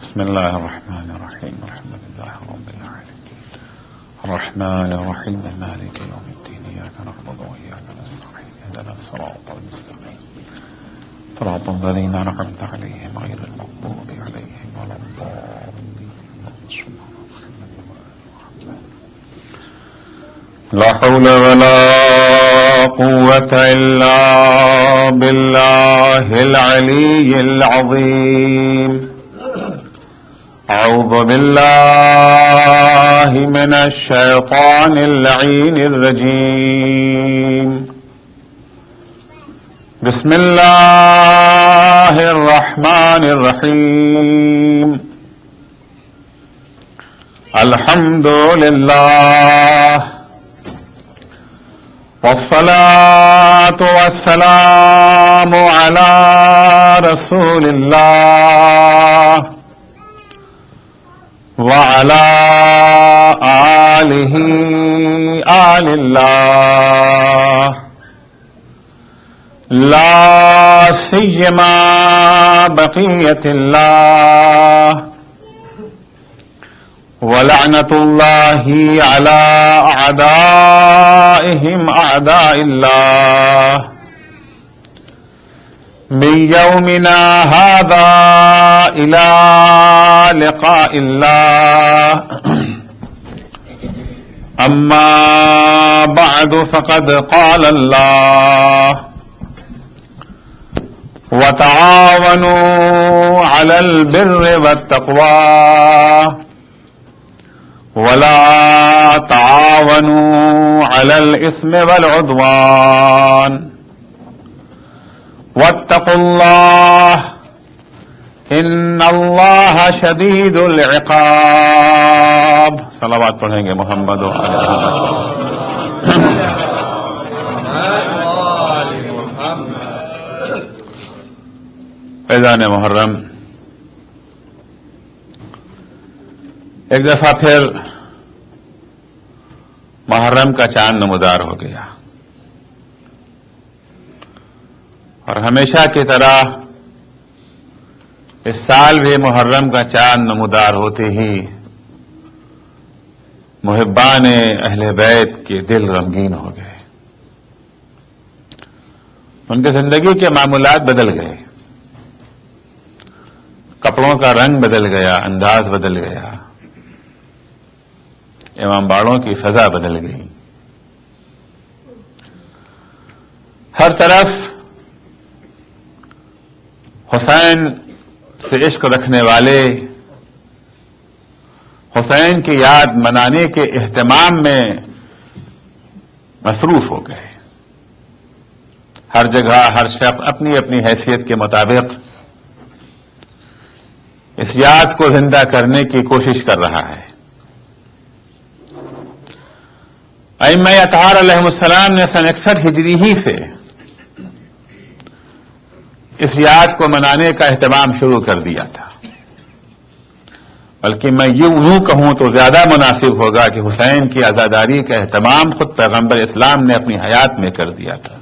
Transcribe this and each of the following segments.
بسم الله الرحمن الرحيم الحمد لله رب العالمين الرحمن الرحيم مالك يوم الدين إياك نعبد وإياك نستعين اهدنا الصراط المستقيم صراط الذين أنعمت عليهم غير المغضوب عليهم ولا الضالين. لا حول ولا قوة إلا بالله العلي العظيم. أعوذ بالله من الشيطان اللعين الرجيم. بسم الله الرحمن الرحيم. الحمد لله والصلاة والسلام على رسول الله وعلى آله آل الله لا سيما بقية الله ولعنة الله على أعدائهم أعداء الله من يومنا هذا إلى لقاء الله. أما بعد فقد قال الله وتعاونوا على البر والتقوى ولا تعاونوا على الإثم والعدوان واتقوا الله ان اللہ شدید العقاب. صلوات پڑھیں گے محمد و آل محمد. فیضان محرم، ایک دفعہ پھر محرم کا چاند نمودار ہو گیا اور ہمیشہ کی طرح اس سال بھی محرم کا چاند نمودار ہوتے ہی محبان اہل بیت کے دل رنگین ہو گئے. ان کی زندگی کے معمولات بدل گئے، کپڑوں کا رنگ بدل گیا، انداز بدل گیا، امام باڑوں کی فضا بدل گئی. ہر طرف حسین سے عشق رکھنے والے حسین کی یاد منانے کے اہتمام میں مصروف ہو گئے. ہر جگہ ہر شخص اپنی اپنی حیثیت کے مطابق اس یاد کو زندہ کرنے کی کوشش کر رہا ہے. ائمہ اطہار علیہ السلام نے سن 61 ہجری ہی سے اس یاد کو منانے کا اہتمام شروع کر دیا تھا. بلکہ میں یوں کہوں تو زیادہ مناسب ہوگا کہ حسین کی عزاداری کا اہتمام خود پیغمبر اسلام نے اپنی حیات میں کر دیا تھا.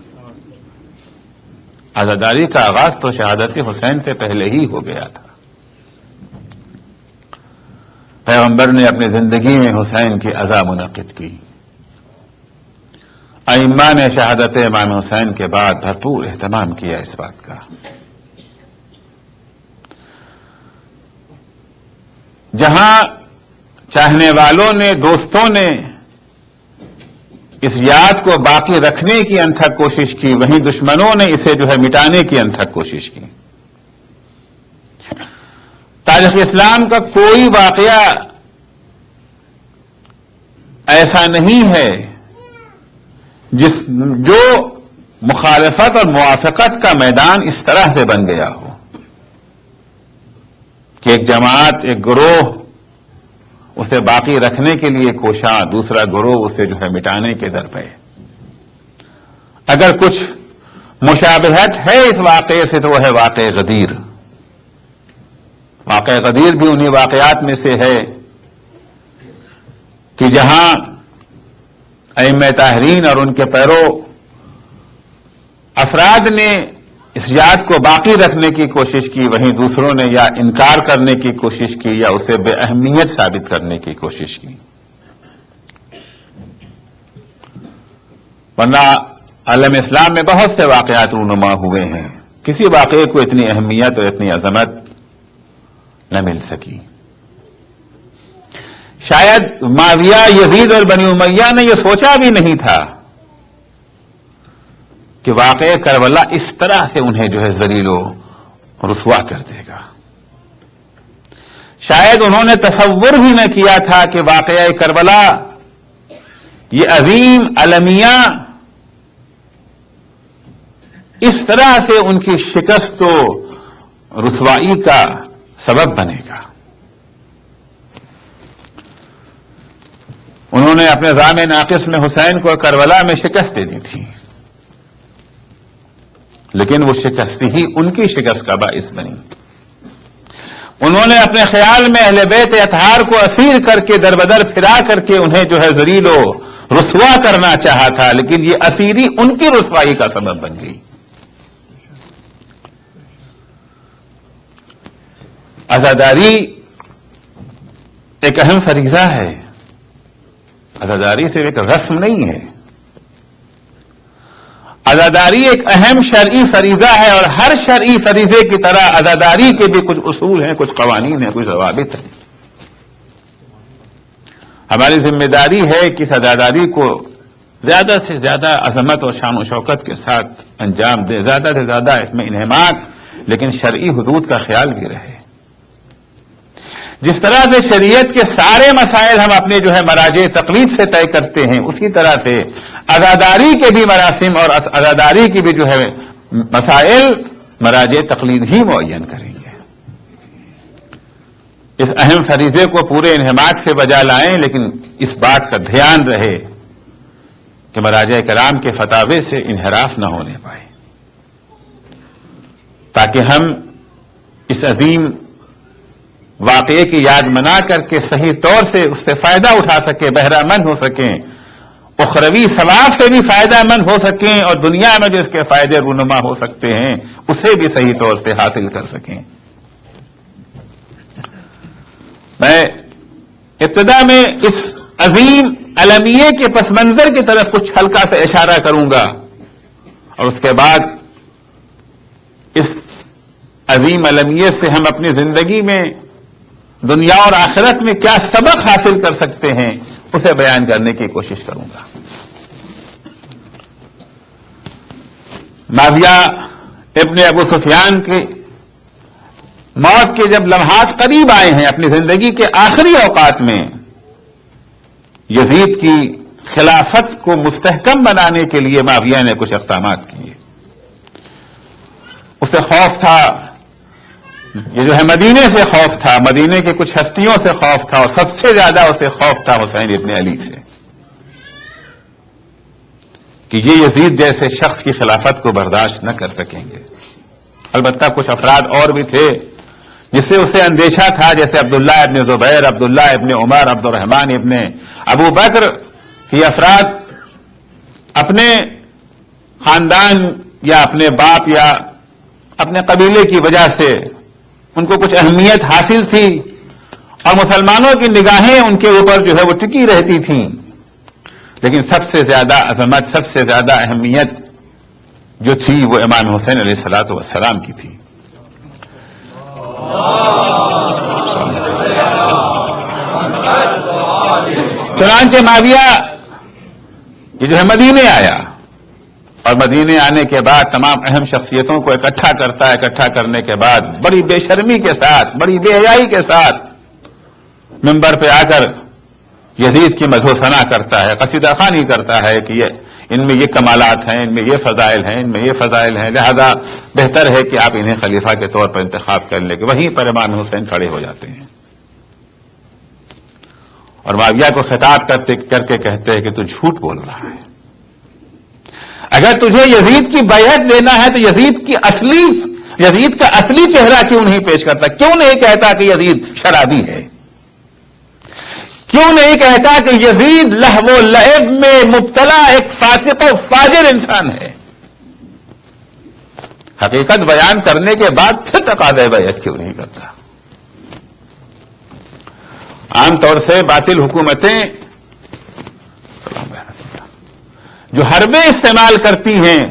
عزاداری کا آغاز تو شہادت حسین سے پہلے ہی ہو گیا تھا. پیغمبر نے اپنی زندگی میں حسین کی عزا منعقد کی. ائمہ نے شہادت امام حسین کے بعد بھرپور اہتمام کیا اس بات کا. جہاں چاہنے والوں نے، دوستوں نے اس یاد کو باقی رکھنے کی انتھک کوشش کی، وہیں دشمنوں نے اسے مٹانے کی انتھک کوشش کی. تاریخ اسلام کا کوئی واقعہ ایسا نہیں ہے جو مخالفت اور موافقت کا میدان اس طرح سے بن گیا ہو کہ ایک جماعت، ایک گروہ اسے باقی رکھنے کے لیے کوشاں، دوسرا گروہ اسے مٹانے کے در پہ. اگر کچھ مشابہت ہے اس واقعے سے تو وہ ہے واقعہ غدیر. واقعہ غدیر بھی انہی واقعات میں سے ہے کہ جہاں ائمہ طاہرین اور ان کے پیرو افراد نے اس یاد کو باقی رکھنے کی کوشش کی، وہیں دوسروں نے یا انکار کرنے کی کوشش کی یا اسے بے اہمیت ثابت کرنے کی کوشش کی. ورنہ عالم اسلام میں بہت سے واقعات رونما ہوئے ہیں، کسی واقعے کو اتنی اہمیت اور اتنی عظمت نہ مل سکی. شاید معاویہ، یزید اور بنی امیہ نے یہ سوچا بھی نہیں تھا کہ واقعہ کربلا اس طرح سے انہیں جو ہے ذلیل و رسوا کر دے گا. شاید انہوں نے تصور بھی نہ کیا تھا کہ واقعہ کربلا یہ عظیم المیہ اس طرح سے ان کی شکست و رسوائی کا سبب بنے گا. انہوں نے اپنے زعم ناقص میں حسین کو کربلا میں شکست دے دی تھی، لیکن وہ شکست ہی ان کی شکست کا باعث بنی. انہوں نے اپنے خیال میں اہل بیت اطہار کو اسیر کر کے دربدر پھرا کر کے انہیں جو ہے ذلیل و رسوا کرنا چاہا تھا، لیکن یہ اسیری ان کی رسوائی کا سبب بن گئی. عزاداری ایک اہم فریضہ ہے، عزاداری صرف ایک رسم نہیں ہے، عزاداری ایک اہم شرعی فریضہ ہے، اور ہر شرعی فریضے کی طرح عزاداری کے بھی کچھ اصول ہیں، کچھ قوانین ہیں، کچھ ضوابط ہیں. ہماری ذمہ داری ہے کہ اس عزاداری کو زیادہ سے زیادہ عظمت اور شان و شوکت کے ساتھ انجام دے، زیادہ سے زیادہ اس میں انہماک لیکن شرعی حدود کا خیال بھی رہے. جس طرح سے شریعت کے سارے مسائل ہم اپنے جو ہے مراجع تقلید سے طے کرتے ہیں، اسی طرح سے عزاداری کے بھی مراسم اور عزاداری کی بھی جو ہے مسائل مراجع تقلید ہی معین کریں گے. اس اہم فریضے کو پورے انہماک سے بجا لائیں، لیکن اس بات کا دھیان رہے کہ مراجع کرام کے فتاوے سے انحراف نہ ہونے پائے، تاکہ ہم اس عظیم واقعے کی یاد منا کر کے صحیح طور سے اس سے فائدہ اٹھا سکیں، بہرہ مند ہو سکیں، اخروی ثواب سے بھی فائدہ مند ہو سکیں، اور دنیا میں جو اس کے فائدے رونما ہو سکتے ہیں اسے بھی صحیح طور سے حاصل کر سکیں. میں ابتدا میں اس عظیم المیے کے پس منظر کی طرف کچھ ہلکا سے اشارہ کروں گا، اور اس کے بعد اس عظیم المیے سے ہم اپنی زندگی میں دنیا اور آخرت میں کیا سبق حاصل کر سکتے ہیں اسے بیان کرنے کی کوشش کروں گا. معاویہ ابن ابو سفیان کے موت کے جب لمحات قریب آئے ہیں، اپنی زندگی کے آخری اوقات میں یزید کی خلافت کو مستحکم بنانے کے لیے معاویہ نے کچھ اقدامات کیے. اسے خوف تھا، یہ جو ہے مدینے سے خوف تھا، مدینے کے کچھ ہستیوں سے خوف تھا، اور سب سے زیادہ اسے خوف تھا حسین ابن علی سے، کہ یہ یزید جیسے شخص کی خلافت کو برداشت نہ کر سکیں گے. البتہ کچھ افراد اور بھی تھے جس سے اسے اندیشہ تھا، جیسے عبداللہ ابن زبیر، عبداللہ ابن عمر، عبد الرحمن ابن ابو بکر. یہ افراد اپنے خاندان یا اپنے باپ یا اپنے قبیلے کی وجہ سے ان کو کچھ اہمیت حاصل تھی، اور مسلمانوں کی نگاہیں ان کے اوپر جو ہے وہ ٹکی رہتی تھیں، لیکن سب سے زیادہ عظمت، سب سے زیادہ اہمیت جو تھی وہ امام حسین علیہ الصلوۃ والسلام کی تھی. چنانچہ معاویہ یہ جو ہے مدینے آیا، اور مدینے آنے کے بعد تمام اہم شخصیتوں کو اکٹھا کرتا ہے. اکٹھا کرنے کے بعد بڑی بے شرمی کے ساتھ، بڑی بے حیائی کے ساتھ منبر پہ آ کر یزید کی مدح و ثنا کرتا ہے، قصیدہ خوانی کرتا ہے کہ ان میں یہ کمالات ہیں، ان میں یہ فضائل ہیں، ان میں یہ فضائل ہیں، لہذا بہتر ہے کہ آپ انہیں خلیفہ کے طور پر انتخاب کر لیں. کہ وہیں پر امام حسین کھڑے ہو جاتے ہیں اور معاویہ کو خطاب کر کے کہتے ہیں کہ تو جھوٹ بول رہا ہے. اگر تجھے یزید کی بیعت لینا ہے تو یزید کا اصلی چہرہ کیوں نہیں پیش کرتا؟ کیوں نہیں کہتا کہ یزید شرابی ہے؟ کیوں نہیں کہتا کہ یزید لہو و لعب میں مبتلا ایک فاسق و فاجر انسان ہے؟ حقیقت بیان کرنے کے بعد پھر تقاضۂ بیعت کیوں نہیں کرتا؟ عام طور سے باطل حکومتیں جو حربیں استعمال کرتی ہیں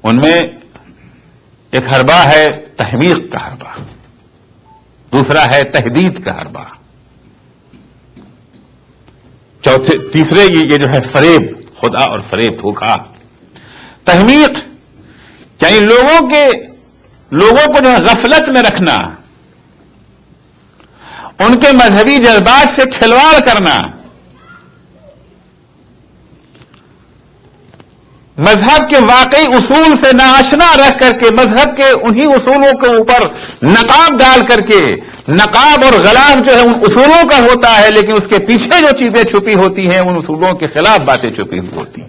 ان میں ایک حربہ ہے تحمیق کا حربہ، دوسرا ہے تہدید کا حربہ، تیسرے یہ جو ہے فریب، خدا اور فریب، دھوکہ، تحمیق، یعنی لوگوں کو جو ہے غفلت میں رکھنا، ان کے مذہبی جذبات سے کھلواڑ کرنا، مذہب کے واقعی اصول سے ناآشنا رکھ کر کے مذہب کے انہی اصولوں کے اوپر نقاب ڈال کر کے، نقاب اور غلاف جو ہے ان اصولوں کا ہوتا ہے لیکن اس کے پیچھے جو چیزیں چھپی ہوتی ہیں ان اصولوں کے خلاف باتیں چھپی ہوئی ہوتی ہیں۔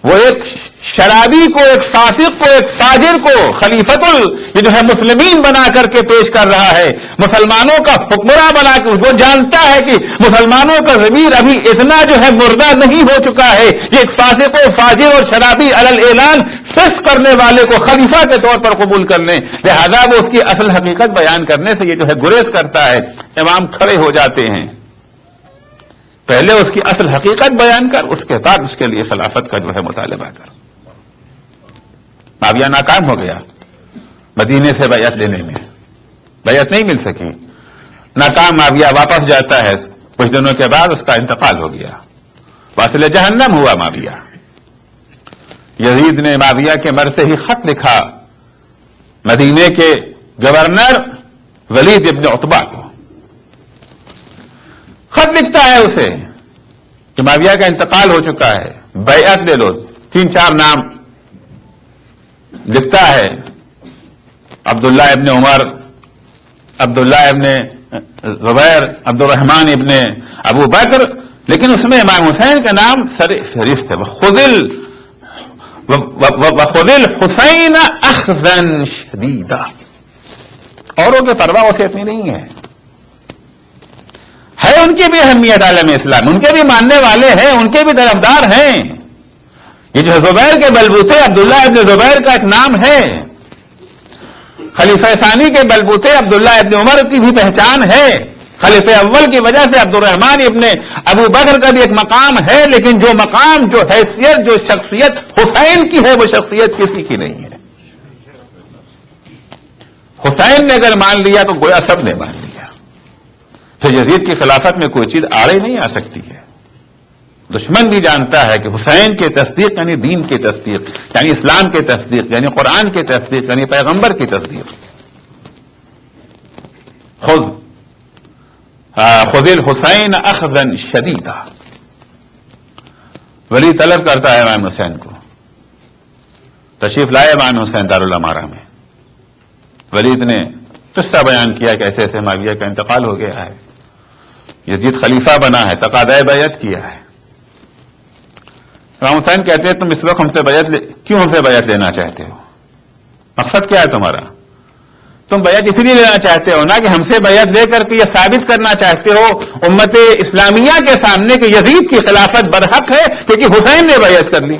وہ ایک شرابی کو، ایک فاسق کو، ایک فاجر کو خلیفۃ یہ جو ہے مسلمین بنا کر کے پیش کر رہا ہے، مسلمانوں کا حکمراں بنا کے، وہ جانتا ہے کہ مسلمانوں کا ضمیر ابھی اتنا جو ہے مردہ نہیں ہو چکا ہے، یہ ایک فاسق و فاجر اور شرابی علی الاعلان فسق کرنے والے کو خلیفہ کے طور پر قبول کر لیں، لہذا وہ اس کی اصل حقیقت بیان کرنے سے یہ جو ہے گریز کرتا ہے۔ امام کھڑے ہو جاتے ہیں، پہلے اس کی اصل حقیقت بیان کر، اس کے بعد اس کے لیے خلافت کا جو ہے مطالبہ کر۔ معاویہ ناکام ہو گیا مدینے سے بیعت لینے میں، بیعت نہیں مل سکی، ناکام معاویہ واپس جاتا ہے، کچھ دنوں کے بعد اس کا انتقال ہو گیا، واصل جہنم ہوا معاویہ۔ یزید نے معاویہ کے مرتے ہی خط لکھا مدینے کے گورنر ولید ابن عتبہ کو، خط لکھتا ہے اسے کہ معاویہ کا انتقال ہو چکا ہے، بیعت لے لو، 3-4 نام لکھتا ہے، عبداللہ ابن عمر، عبداللہ ابن زبیر، عبد الرحمن ابن ابو بکر، لیکن اس میں امام حسین کا نام سر فہرست ہے۔ وَخُذِ الْحُسَيْنَ أَخْذًا شَدِيدًا، اوروں کے پرواہ اسے اتنی نہیں ہے ان کی بھی اہمیت عالم اسلام، ان کے بھی ماننے والے ہیں، ان کے بھی طرفدار ہیں۔ یہ جو زبیر کے بلبوتے عبداللہ ابن زبیر کا ایک نام ہے، خلیفہ ثانی کے بلبوتے عبداللہ ابن عمر کی بھی پہچان ہے، خلیفہ اول کی وجہ سے عبد الرحمن ابن ابو بکر کا بھی ایک مقام ہے، لیکن جو مقام، جو حیثیت، جو شخصیت حسین کی ہے وہ شخصیت کسی کی نہیں ہے۔ حسین نے اگر مان لیا تو گویا سب نے مان لیا، پھر یزید کی خلافت میں کوئی چیز آڑے نہیں آ سکتی ہے۔ دشمن بھی جانتا ہے کہ حسین کی تصدیق یعنی دین کی تصدیق، یعنی اسلام کی تصدیق، یعنی قرآن کی تصدیق، یعنی پیغمبر کی تصدیق۔ خذ الحسین اخذا شدیدا، ولی طلب کرتا ہے امام حسین کو، تشریف لائے امام حسین دارالامارہ میں۔ ولید نے قصہ بیان کیا کہ ایسے ایسے معاویہ کا انتقال ہو گیا ہے، یزید خلیفہ بنا ہے، تقاضۂ بیعت کیا ہے۔ امام حسین کہتے ہیں تم اس وقت کیوں ہم سے بیعت لینا چاہتے ہو؟ مقصد کیا ہے تمہارا؟ تم بیعت اس لیے لینا چاہتے ہو نا کہ ہم سے بیعت لے کر کے یہ ثابت کرنا چاہتے ہو امت اسلامیہ کے سامنے کہ یزید کی خلافت برحق ہے کیونکہ حسین نے بیعت کر لی۔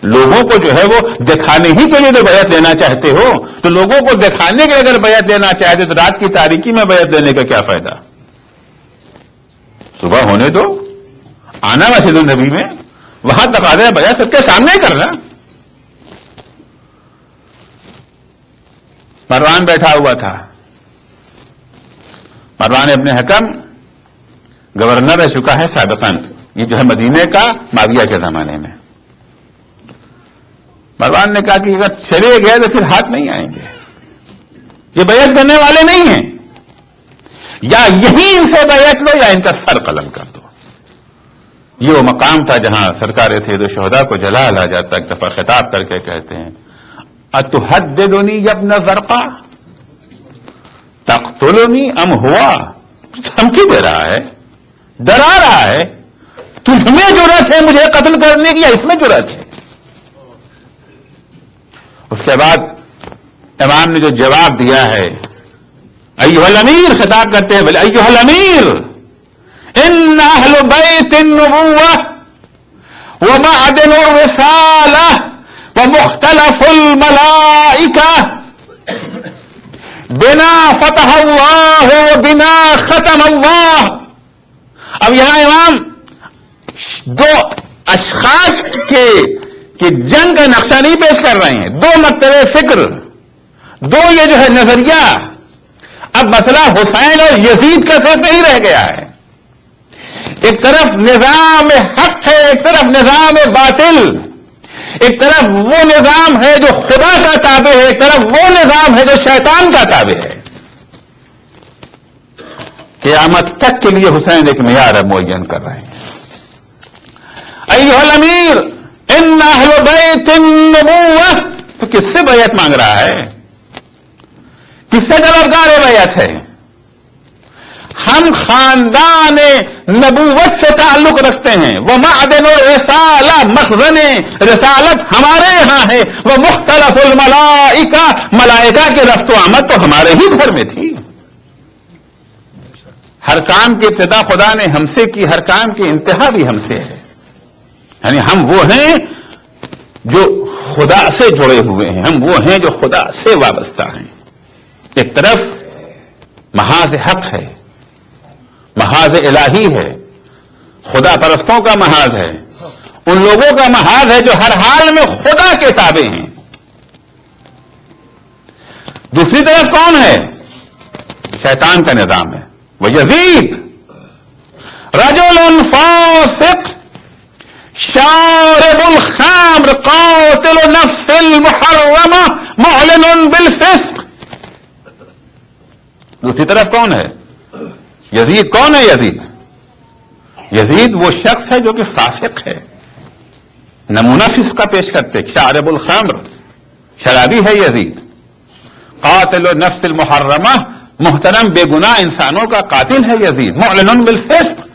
لوگوں کو جو ہے وہ دکھانے ہی کے لیے تو بیعت لینا چاہتے ہو، تو لوگوں کو دکھانے کے اگر بیعت لینا چاہتے تو رات کی تاریکی میں بیعت لینے کا کیا فائدہ؟ صبح ہونے دو، آنا مسجد النبی میں، وہاں تقاضۂ بیعت سب کے سامنے ہی کرنا۔ مروان بیٹھا ہوا تھا، مروان ابن حکم گورنر رہ چکا ہے سابقاً، یہ جو ہے مدینے کا معاویہ کے زمانے میں۔ مروان نے کہا کہ اگر چلے گئے تو پھر ہاتھ نہیں آئیں گے، یہ بیعت کرنے والے نہیں ہیں، یا یہی ان سے بیعت لو یا ان کا سر قلم کر دو۔ یہ وہ مقام تھا جہاں سرکار سید الشہداء کو جلال آ جاتا، ایک دفعہ خطاب کر کے کہتے ہیں اتحددنی یا ابن زرقا تقتلنی ام ہوا، دھمکی دے رہا ہے، ڈرا رہا ہے، تجھ میں جرأت ہے مجھے قتل کرنے کی یا اس میں جرأت ہے؟ اس کے بعد امام نے جو جواب دیا ہے، ایھا الامیر، خطاب کرتے ہیں بولے ایھا الامیر ان اہل بیت النبوہ ومعدن الرسالہ ومختلف الملائکہ بنا فتح اللہ وبنا ختم اللہ. اب یہاں امام دو اشخاص کی جنگ کا نقشہ نہیں پیش کر رہے ہیں، دو مکتب فکر، دو یہ جو ہے نظریہ. اب مسئلہ حسین اور یزید کا صرف نہیں رہ گیا ہے. ایک طرف نظام حق ہے، ایک طرف نظام باطل، ایک طرف وہ نظام ہے جو خدا کا تابع ہے، ایک طرف وہ نظام ہے جو شیطان کا تابع ہے. قیامت تک کے لیے حسین ایک معیار معین کر رہے ہیں. ایھا الامیر ان اہل بیت النبوہ، تو کس سے بیعت مانگ رہا ہے؟ کس سے طلبگار بیعت ہے؟ ہم خاندان نبوت سے تعلق رکھتے ہیں. وہ معدن الرسالہ، مخزن رسالت ہمارے یہاں ہے. وہ مختلف الملائکہ، ملائکہ کی رفت و آمد تو ہمارے ہی گھر میں تھی. ہر کام کی ابتدا خدا نے ہم سے کی، ہر کام کی انتہا بھی ہم سے ہے. یعنی ہم وہ ہیں جو خدا سے جڑے ہوئے ہیں، ہم وہ ہیں جو خدا سے وابستہ ہیں. ایک طرف محاذ حق ہے، محاذ الہی ہے، خدا پرستوں کا محاذ ہے، ان لوگوں کا محاذ ہے جو ہر حال میں خدا کے تابع ہیں. دوسری طرف کون ہے؟ شیطان کا نظام ہے. وہ یزید رجل فاسق شارب الخمر قاتل نفس المحرمہ معلن بالفسق. دوسری طرف کون ہے؟ یزید. کون ہے یزید؟ یزید وہ شخص ہے جو کہ فاسق ہے. نمونہ فسق کا پیش کرتے. شارب الخمر، شرابی ہے یزید. قاتل النفس المحرمہ، محترم بے گناہ انسانوں کا قاتل ہے یزید. معلن بالفسق،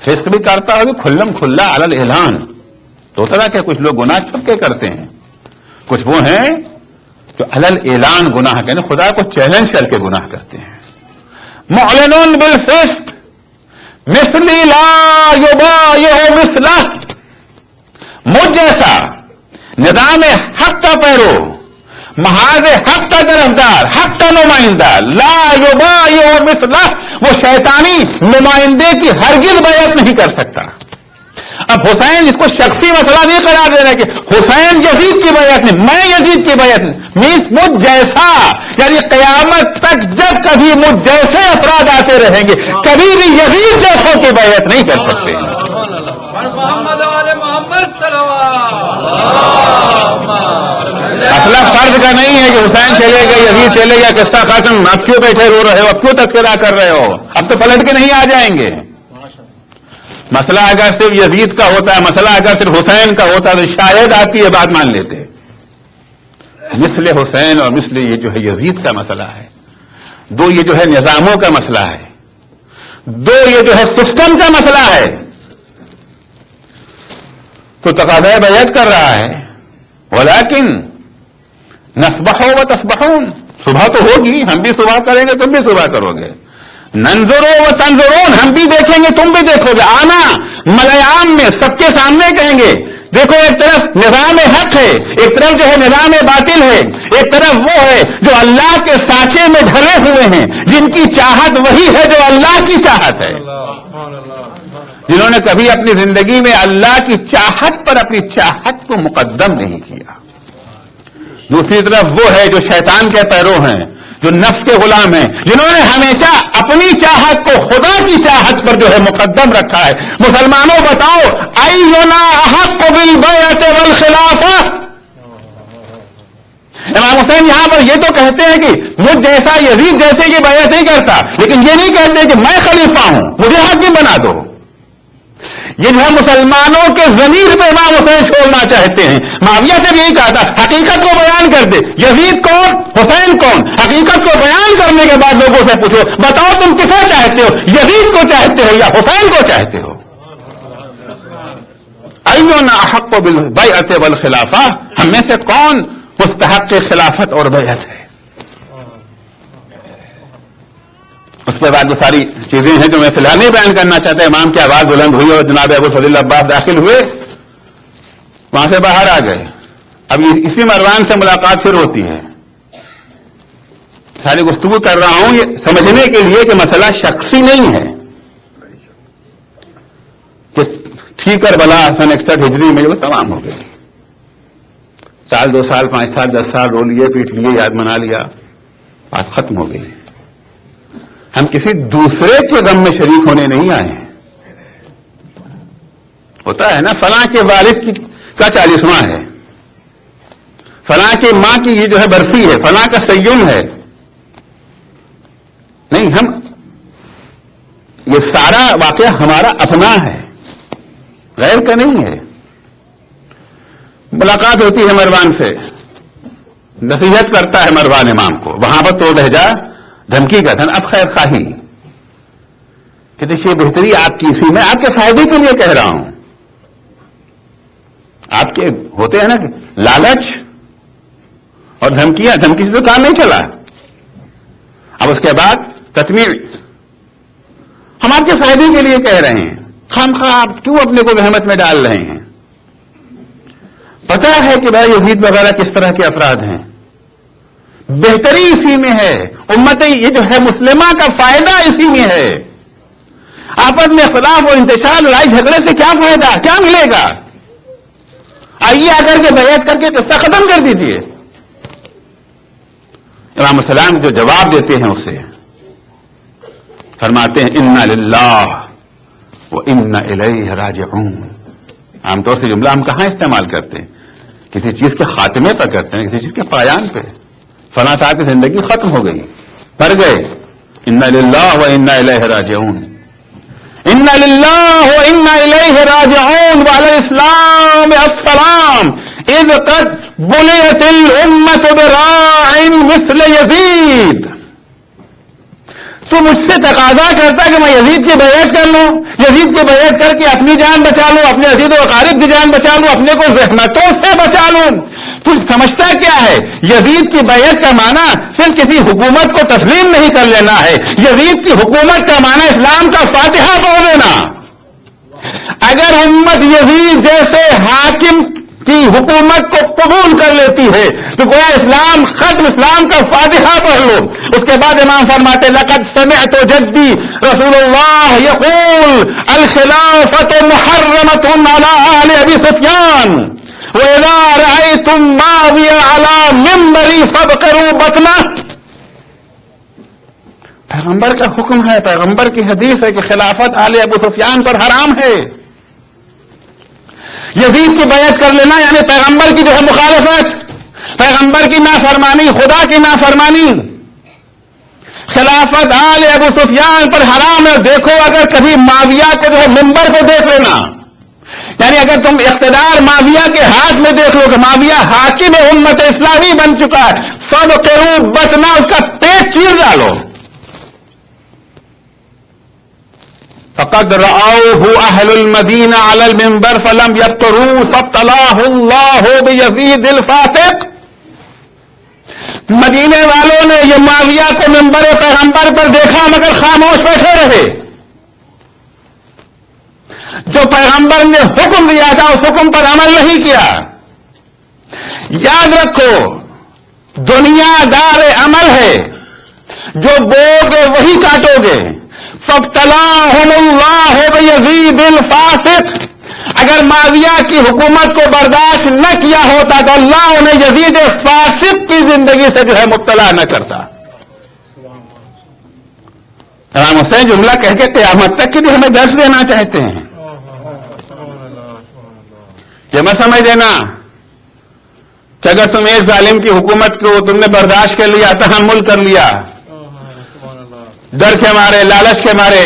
فسق بھی کرتا ہے کھلم کھلا علی الاعلان. دو طرح کے کچھ لوگ گناہ چھپ کے کرتے ہیں، کچھ وہ ہیں جو علی الاعلان گناہ کرتے، خدا کو چیلنج کر کے گناہ کرتے ہیں. معلن بالفسق مثلی لا یبایع مثلہ، مجھ جیسا نظام حق کا پیرو، محاذ حق کا طرفدار، حق کا نمائندہ، لا یبایع مثلہ، وہ شیطانی نمائندے کی ہرگز بیعت نہیں کر سکتا. اب حسین اس کو شخصی مسئلہ نہیں قرار دے رہے کہ حسین یزید کی بیعت نہیں، میں یزید کی بیعت نہیں، مینس مجھ جیسا. یعنی قیامت تک جب کبھی مجھ جیسے افراد آتے رہیں گے کبھی بھی یزید جیسوں کی بیعت نہیں کر سکتے. مسئلہ فرض کا نہیں ہے کہ حسین چلے گئے یزید چلے گیا قصہ ختم. اب کیوں بیٹھے رو رہے ہو؟ اب کیوں تذکرہ کر رہے ہو؟ اب تو پلٹ کے نہیں آ جائیں گے. مسئلہ اگر صرف یزید کا ہوتا ہے، مسئلہ اگر صرف حسین کا ہوتا ہے تو شاید آپ کی یہ بات مان لیتے. مثل حسین اور مثل یہ جو ہے یزید کا مسئلہ ہے. دو یہ جو ہے نظاموں کا مسئلہ ہے، دو یہ جو ہے سسٹم کا مسئلہ ہے. تو تقاضۂ بیعت کر رہا ہے. ولیکن نسبح و تسبحون، صبح تو ہوگی، ہم بھی صبح کریں گے، تم بھی صبح کرو گے. ننظرو و تنظرون، ہم بھی دیکھیں گے، تم بھی دیکھو گے. آنا ملیام میں سب کے سامنے کہیں گے دیکھو ایک طرف نظام حق ہے، ایک طرف جو ہے نظام باطل ہے، ایک طرف وہ ہے جو اللہ کے سانچے میں ڈھلے ہوئے ہیں، جن کی چاہت وہی ہے جو اللہ کی چاہت ہے، جنہوں نے کبھی اپنی زندگی میں اللہ کی چاہت پر اپنی چاہت کو مقدم نہیں کیا. دوسری طرف وہ ہے جو شیطان کے پیرو ہیں، جو نفس کے غلام ہیں، جنہوں نے ہمیشہ اپنی چاہت کو خدا کی چاہت پر جو ہے مقدم رکھا ہے. مسلمانوں بتاؤ اینا احق بالبیعۃ والخلافہ. امام حسین یہاں پر یہ تو کہتے ہیں کہ مجھ جیسا یزید جیسے کی بیعت نہیں کرتا، لیکن یہ نہیں کہتے کہ میں خلیفہ ہوں مجھے حاکم بنا دو. یہ جو ہے مسلمانوں کے ضمیر پہ امام حسین چھوڑنا چاہتے ہیں. معاویہ سے بھی یہی کہا تھا حقیقت کو بیان کر دے. یزید کون، حسین کون؟ حقیقت کو بیان کرنے کے بعد لوگوں سے پوچھو بتاؤ تم کسے چاہتے ہو، یزید کو چاہتے ہو یا حسین کو چاہتے ہو؟ اینا احق بالبیعۃ والخلافہ، ہم میں سے کون مستحق خلافت اور بیعت ہے؟ اس کے بعد وہ ساری چیزیں ہیں جو میں فی الحال نہیں بیان کرنا چاہتا. امام کی آواز بلند ہوئی اور جناب ابو الفضل عباس داخل ہوئے وہاں سے باہر آ گئے. اب اسی مروان سے ملاقات پھر ہوتی ہے. ساری گفتگو کر رہا ہوں یہ سمجھنے کے لیے کہ مسئلہ شخصی نہیں ہے کہ ٹھیک کربلا سن 61 ہجری میں وہ تمام ہو گئی. سال 2 سال 5 سال 10 سال رو لیے پیٹ لیے یاد منا لیا بات ختم ہو گئی. ہم کسی دوسرے کے غم میں شریک ہونے نہیں آئے ہیں. ہوتا ہے نا فلاں کے والد کا 40واں ہے, فلاں کی ماں کی یہ جو ہے برسی ہے, فلاں کا سیوم ہے. نہیں, ہم یہ سارا واقعہ ہمارا اپنا ہے, غیر کا نہیں ہے. ملاقات ہوتی ہے مروان سے, نصیحت کرتا ہے مروان امام کو, وہاں پر تو لہجہ دھمکی کا تھا. اب خیر خواہی کہ دیکھیے بہتری آپ کی اسی میں آپ کے فائدے کے لیے کہہ رہا ہوں. آپ کے ہوتے ہیں نا کہ لالچ اور دھمکیاں, دھمکی سے تو کام نہیں چلا. اب اس کے بعد تطمیع, ہم آپ کے فائدے کے لیے کہہ رہے ہیں, خامخواہ آپ کیوں اپنے کو وہمت میں ڈال رہے ہیں؟ پتا ہے کہ بھائی یزید وغیرہ کس طرح کے افراد ہیں, بہتری اسی میں ہے. امت یہ جو ہے مسلمہ کا فائدہ اسی میں ہے. آپس میں اختلاف و انتشار لڑائی جھگڑے سے کیا فائدہ, کیا ملے گا؟ آئیے آ کر کے بیعت کر کے قصہ ختم کر دیجئے. امام السلام جو جواب دیتے ہیں اسے فرماتے ہیں انا للہ و انا الیہ راجعون. عام طور سے جملہ ہم کہاں استعمال کرتے ہیں؟ کسی چیز کے خاتمے پر کرتے ہیں, کسی چیز کے پایان پہ. فلاں صاحب کی زندگی ختم ہو گئی, مر گئے, انا للہ و انا الیہ راجعون. انا للہ و انا الیہ راجعون وعلی الاسلام السلام اذ قد بنیت الامت براع مثل یزید. تو مجھ سے تقاضا کرتا کہ میں یزید کی بیعت کر لوں, یزید کی بیعت کر کے اپنی جان بچا لوں, اپنے عزیز و اقارب کی جان بچا لوں, اپنے کو زحمتوں سے بچا لوں. تو سمجھتا کیا ہے؟ یزید کی بیعت کا معنی صرف کسی حکومت کو تسلیم نہیں کر لینا ہے. یزید کی حکومت کا معنی اسلام کا فاتحہ پڑھ لینا. اگر امت یزید جیسے حاکم کی حکومت کو قبول کر لیتی ہے تو گویا اسلام ختم, اسلام کا فاتحہ پڑھ لو. اس کے بعد امام فرماتے لقد سمعت جدی رسول اللہ یقول الخلافۃ محرمۃ علی آل ابی سفیان وَإِذَا رَأَيْتُمْ مَعَوِيَ عَلَى مِنبَرِ فَابْقِرُوا بَطْنَهُ. پیغمبر کا حکم ہے, پیغمبر کی حدیث ہے کہ خلافت آل ابو سفیان پر حرام ہے. یزید کی بیعت کر لینا یعنی پیغمبر کی جو ہے مخالفت, پیغمبر کی نافرمانی, خدا کی نافرمانی. خلافت آل ابو سفیان پر حرام ہے. دیکھو اگر کبھی معاویہ کے جو ہے منبر کو دیکھ لینا, یعنی اگر تم اقتدار معاویہ کے ہاتھ میں دیکھ لو کہ معاویہ حاکم امت اسلامی بن چکا ہے, فَابْقِرُوا بَطْنَهُ, اس کا پیٹ چیر ڈالو. فقد رأوه أهل المدينة على المنبر فلم يبتروا فابتلاه الله بيزيد الفاسق. مدینے والوں نے یہ معاویہ کو منبر پیغمبر پر دیکھا مگر خاموش بیٹھے رہے. جو پیغمبر نے حکم دیا تھا اس حکم پر عمل نہیں کیا. یاد رکھو دنیا دار عمل ہے, جو بو گے وہی کاٹو گے. فابتلاہم اللہ بیزید الفاسق. اگر معاویہ کی حکومت کو برداشت نہ کیا ہوتا تو اللہ انہیں یزید فاسق کی زندگی سے جو ہے مبتلا نہ کرتا. امام حسین جملہ کہہ کے قیامت تک کے لیے ہمیں درس دینا چاہتے ہیں. یہ مت سمجھ دینا کہ اگر تم ایک ظالم کی حکومت کو تم نے برداشت کر لیا, تحمل کر لیا, ڈر کے مارے, لالچ کے مارے,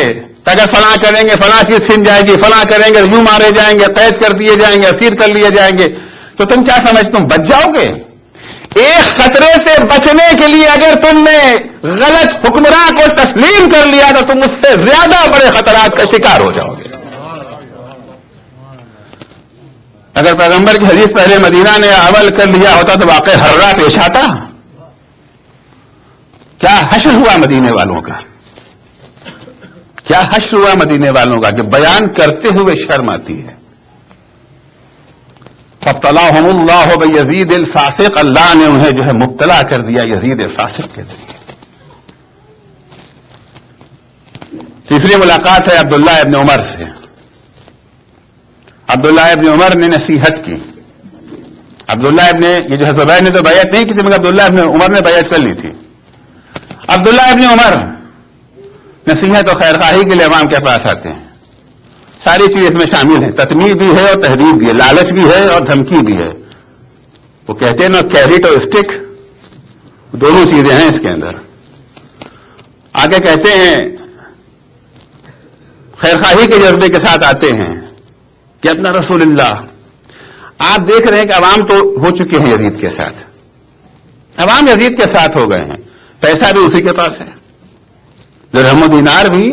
اگر فلاں کریں گے فلاں چیز چھن جائے گی, فلاں کریں گے یوں مارے جائیں گے, قید کر دیے جائیں گے, اسیر کر لیے جائیں گے, تو تم کیا سمجھ تم بچ جاؤ گے؟ ایک خطرے سے بچنے کے لیے اگر تم نے غلط حکمراں کو تسلیم کر لیا تو تم اس سے زیادہ بڑے خطرات کا شکار ہو جاؤ گے. اگر پیغمبر کی حدیث پہلے مدینہ نے عمل کر لیا ہوتا تو واقع ہررا پیش آتا. کیا حشر ہوا مدینے والوں کا, کیا حشر ہوا مدینے والوں کا کہ بیان کرتے ہوئے شرم آتی ہے. فابتلاہم اللہ بیزید الفاسق، اللہ نے انہیں جو ہے مبتلا کر دیا یزید فاسق کے ذریعے. تیسری ملاقات ہے عبداللہ ابن عمر سے. عبداللہ ابن عمر نے نصیحت کی. عبداللہ ابن یہ جو ہے زبیر نے تو بیعت نہیں کی تھی، مگر عبداللہ ابن عمر نے بیعت کر لی تھی. عبداللہ ابن عمر نصیحت و خیرخواہی کے لیے امام کے پاس آتے ہیں. ساری چیز اس میں شامل ہیں، تطمیع بھی ہے اور تہذیب بھی ہے، لالچ بھی ہے اور دھمکی بھی ہے. وہ کہتے ہیں نا کیرٹ اور اسٹک، دونوں چیزیں ہیں اس کے اندر. آگے کہتے ہیں خیرخواہی کے جذبے کے ساتھ آتے ہیں کہ اپنا رسول اللہ، آپ دیکھ رہے ہیں کہ عوام تو ہو چکے ہیں یزید کے ساتھ، عوام یزید کے ساتھ ہو گئے ہیں، پیسہ بھی اسی کے پاس ہے، درہم و دینار بھی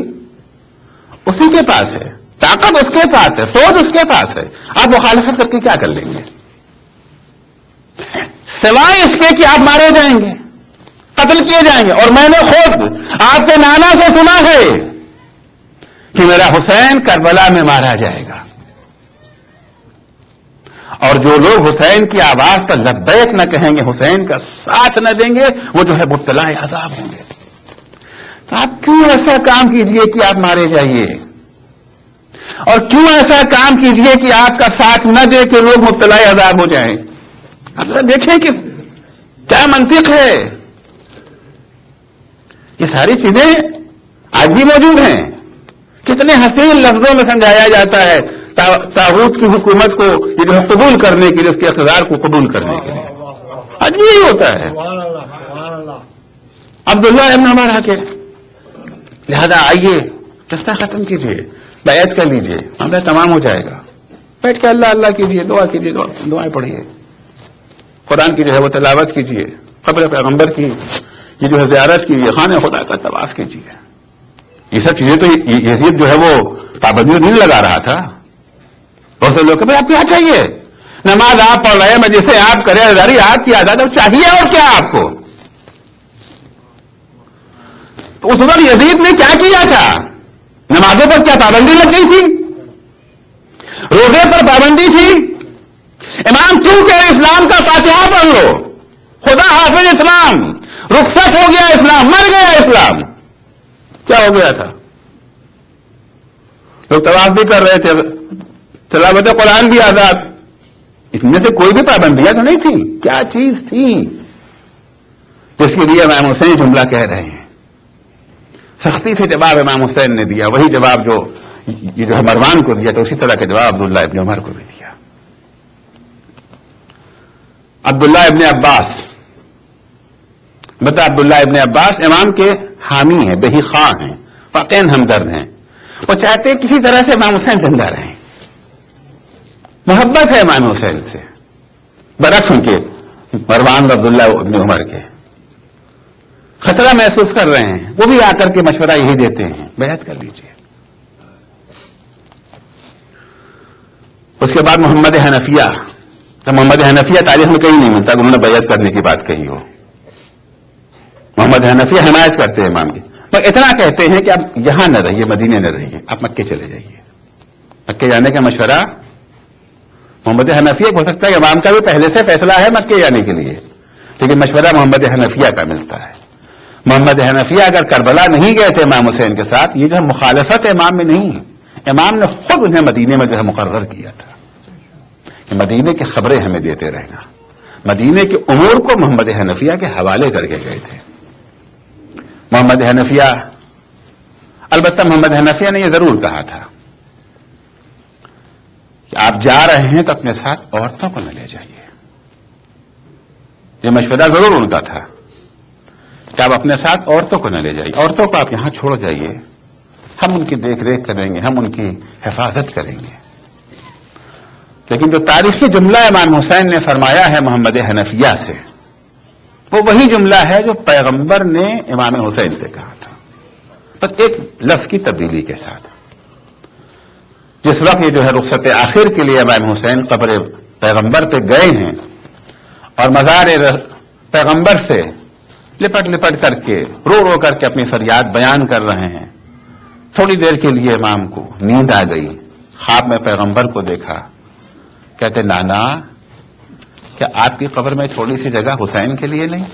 اسی کے پاس ہے، طاقت اس کے پاس ہے، سوچ اس کے پاس ہے. آپ مخالفت کر کے کیا کر لیں گے سوائے اس کے کہ آپ مارے جائیں گے، قتل کیے جائیں گے. اور میں نے خود آپ کے نانا سے سنا ہے کہ میرا حسین کربلا میں مارا جائے گا، اور جو لوگ حسین کی آواز پر لبیک نہ کہیں گے، حسین کا ساتھ نہ دیں گے، وہ جو ہے مبتلا عذاب ہوں گے. تو آپ کیوں ایسا کام کیجئے کہ آپ مارے جائیے، اور کیوں ایسا کام کیجئے کہ آپ کا ساتھ نہ دے کہ لوگ مبتلا عذاب ہو جائیں. آپ ذرا دیکھیں کہ کیا منطق ہے. یہ ساری چیزیں آج بھی موجود ہیں. کتنے حسین لفظوں میں سمجھایا جاتا ہے طاغوت کی حکومت کو یہ جو قبول کرنے کے لیے، اس کے اقتدار کو قبول کرنے کے لیے. آج بھی یہی ہوتا ہے. عبداللہ ابن عمر آ کے لہذا آئیے قصہ ختم کیجیے، بیعت کر لیجیے، معاملہ تمام ہو جائے گا. بیٹھ کے اللہ اللہ کیجیے، دعا کیجیے، دعائیں پڑھیے، قرآن کی جو ہے وہ تلاوت کیجیے، قبر پیغمبر کی یہ جو ہے زیارت کیجیے، خانہ خدا کا طواف کیجیے. یہ سب چیزیں تو یزید جو ہے وہ پابندیوں نہیں لگا رہا تھا. بہت سے لوگ کہ بھائی آپ کیا چاہیے، نماز آپ پڑھ رہے ہیں، مجلسیں آپ کریں، اداری آپ کی آزاد ہے، چاہیے اور کیا آپ کو. تو اس وقت یزید نے کیا کیا تھا؟ نمازوں پر کیا پابندی لگ گئی تھی؟ روزے پر پابندی تھی؟ امام کیوں کہ اسلام کا فاتحہ پڑھ لو، خدا حافظ اسلام، رخصت ہو گیا اسلام، مر گیا اسلام. کیا ہو گیا تھا؟ لوگ طواف بھی کر رہے تھے، تلاوت قرآن بھی آزاد. اس میں سے کوئی بھی پابندیاں تو نہیں تھی. کیا چیز تھی جس کے لیے امام حسین جملہ کہہ رہے ہیں؟ سختی سے جواب امام حسین نے دیا، وہی جواب جو یہ جو ہے مروان کو دیا، تو اسی طرح کا جواب عبداللہ ابن عمر کو بھی دیا. عبداللہ ابن عباس، بتا عبداللہ ابن عباس امام کے حامی ہیں، بہی خواہ ہیں، واقعاً ہمدرد ہیں. وہ چاہتے ہیں کسی طرح سے امام حسین زندہ رہیں، محبت ہے امام حسین سے، برعکس ان کے مروان عبداللہ ابن عمر کے. خطرہ محسوس کر رہے ہیں، وہ بھی آ کر کے مشورہ یہی دیتے ہیں بیعت کر لیجیے. اس کے بعد محمد حنفیہ. تو محمد حنفیہ تاریخ میں کہیں نہیں ملتا کہ انہوں نے بیعت کرنے کی بات کہی ہو. محمد حنفیہ حمایت کرتے ہیں امام کی، پر اتنا کہتے ہیں کہ آپ یہاں نہ رہیے، مدینے نہ رہیے، آپ مکے چلے جائیے. مکے جانے کا مشورہ محمد حنفیہ کو ہو سکتا ہے کہ امام کا بھی پہلے سے فیصلہ ہے مکے جانے کے لیے، لیکن مشورہ محمد حنفیہ کا ملتا ہے. محمد حنفیہ اگر کربلا نہیں گئے تھے امام حسین کے ساتھ، یہ جو ہے مخالفت امام میں نہیں ہے. امام نے خود انہیں مدینے میں جو ہے مقرر کیا تھا کہ مدینے کی خبریں ہمیں دیتے رہنا. مدینے کے امور کو محمد حنفیہ کے حوالے کر کے گئے تھے. محمد حنفیہ، البتہ محمد حنفیہ نے یہ ضرور کہا تھا کہ آپ جا رہے ہیں تو اپنے ساتھ عورتوں کو نہ لے جائیے. یہ مشورہ ضرور ان کا تھا کہ آپ اپنے ساتھ عورتوں کو نہ لے جائیے، عورتوں کو آپ یہاں چھوڑ جائیے، ہم ان کی دیکھ ریکھ کریں گے، ہم ان کی حفاظت کریں گے. لیکن جو تاریخی جملہ امام حسین نے فرمایا ہے محمد حنفیہ سے، وہ وہی جملہ ہے جو پیغمبر نے امام حسین سے کہا تھا، بس ایک لفظ کی تبدیلی کے ساتھ. جس وقت یہ جو ہے رخصت آخر کے لیے امام حسین قبر پیغمبر پہ گئے ہیں اور مزار پیغمبر سے لپٹ لپٹ کر کے رو رو کر کے اپنی فریاد بیان کر رہے ہیں، تھوڑی دیر کے لیے امام کو نیند آ گئی، خواب میں پیغمبر کو دیکھا. کہتے نانا کیا آپ کی قبر میں تھوڑی سی جگہ حسین کے لیے نہیں؟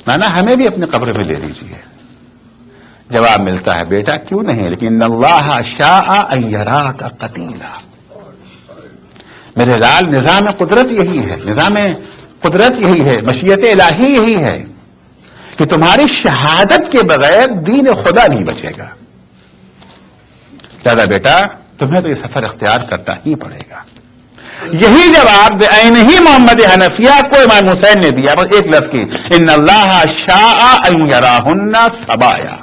نا ہمیں بھی اپنی قبر میں لے لیجیے. جواب ملتا ہے بیٹا کیوں نہیں, لیکن اللہ شاء ان یراک قتیلا. میرے لال نظام قدرت یہی ہے, نظام قدرت یہی ہے, مشیت الہی یہی ہے کہ تمہاری شہادت کے بغیر دین خدا نہیں بچے گا. دادا بیٹا تمہیں تو یہ سفر اختیار کرنا ہی پڑے گا. یہی جواب بعین ہی محمد حنفیہ کو امام حسین نے دیا, بس ایک لفظ کی, ان اللہ شاء ان یراہن سبایا.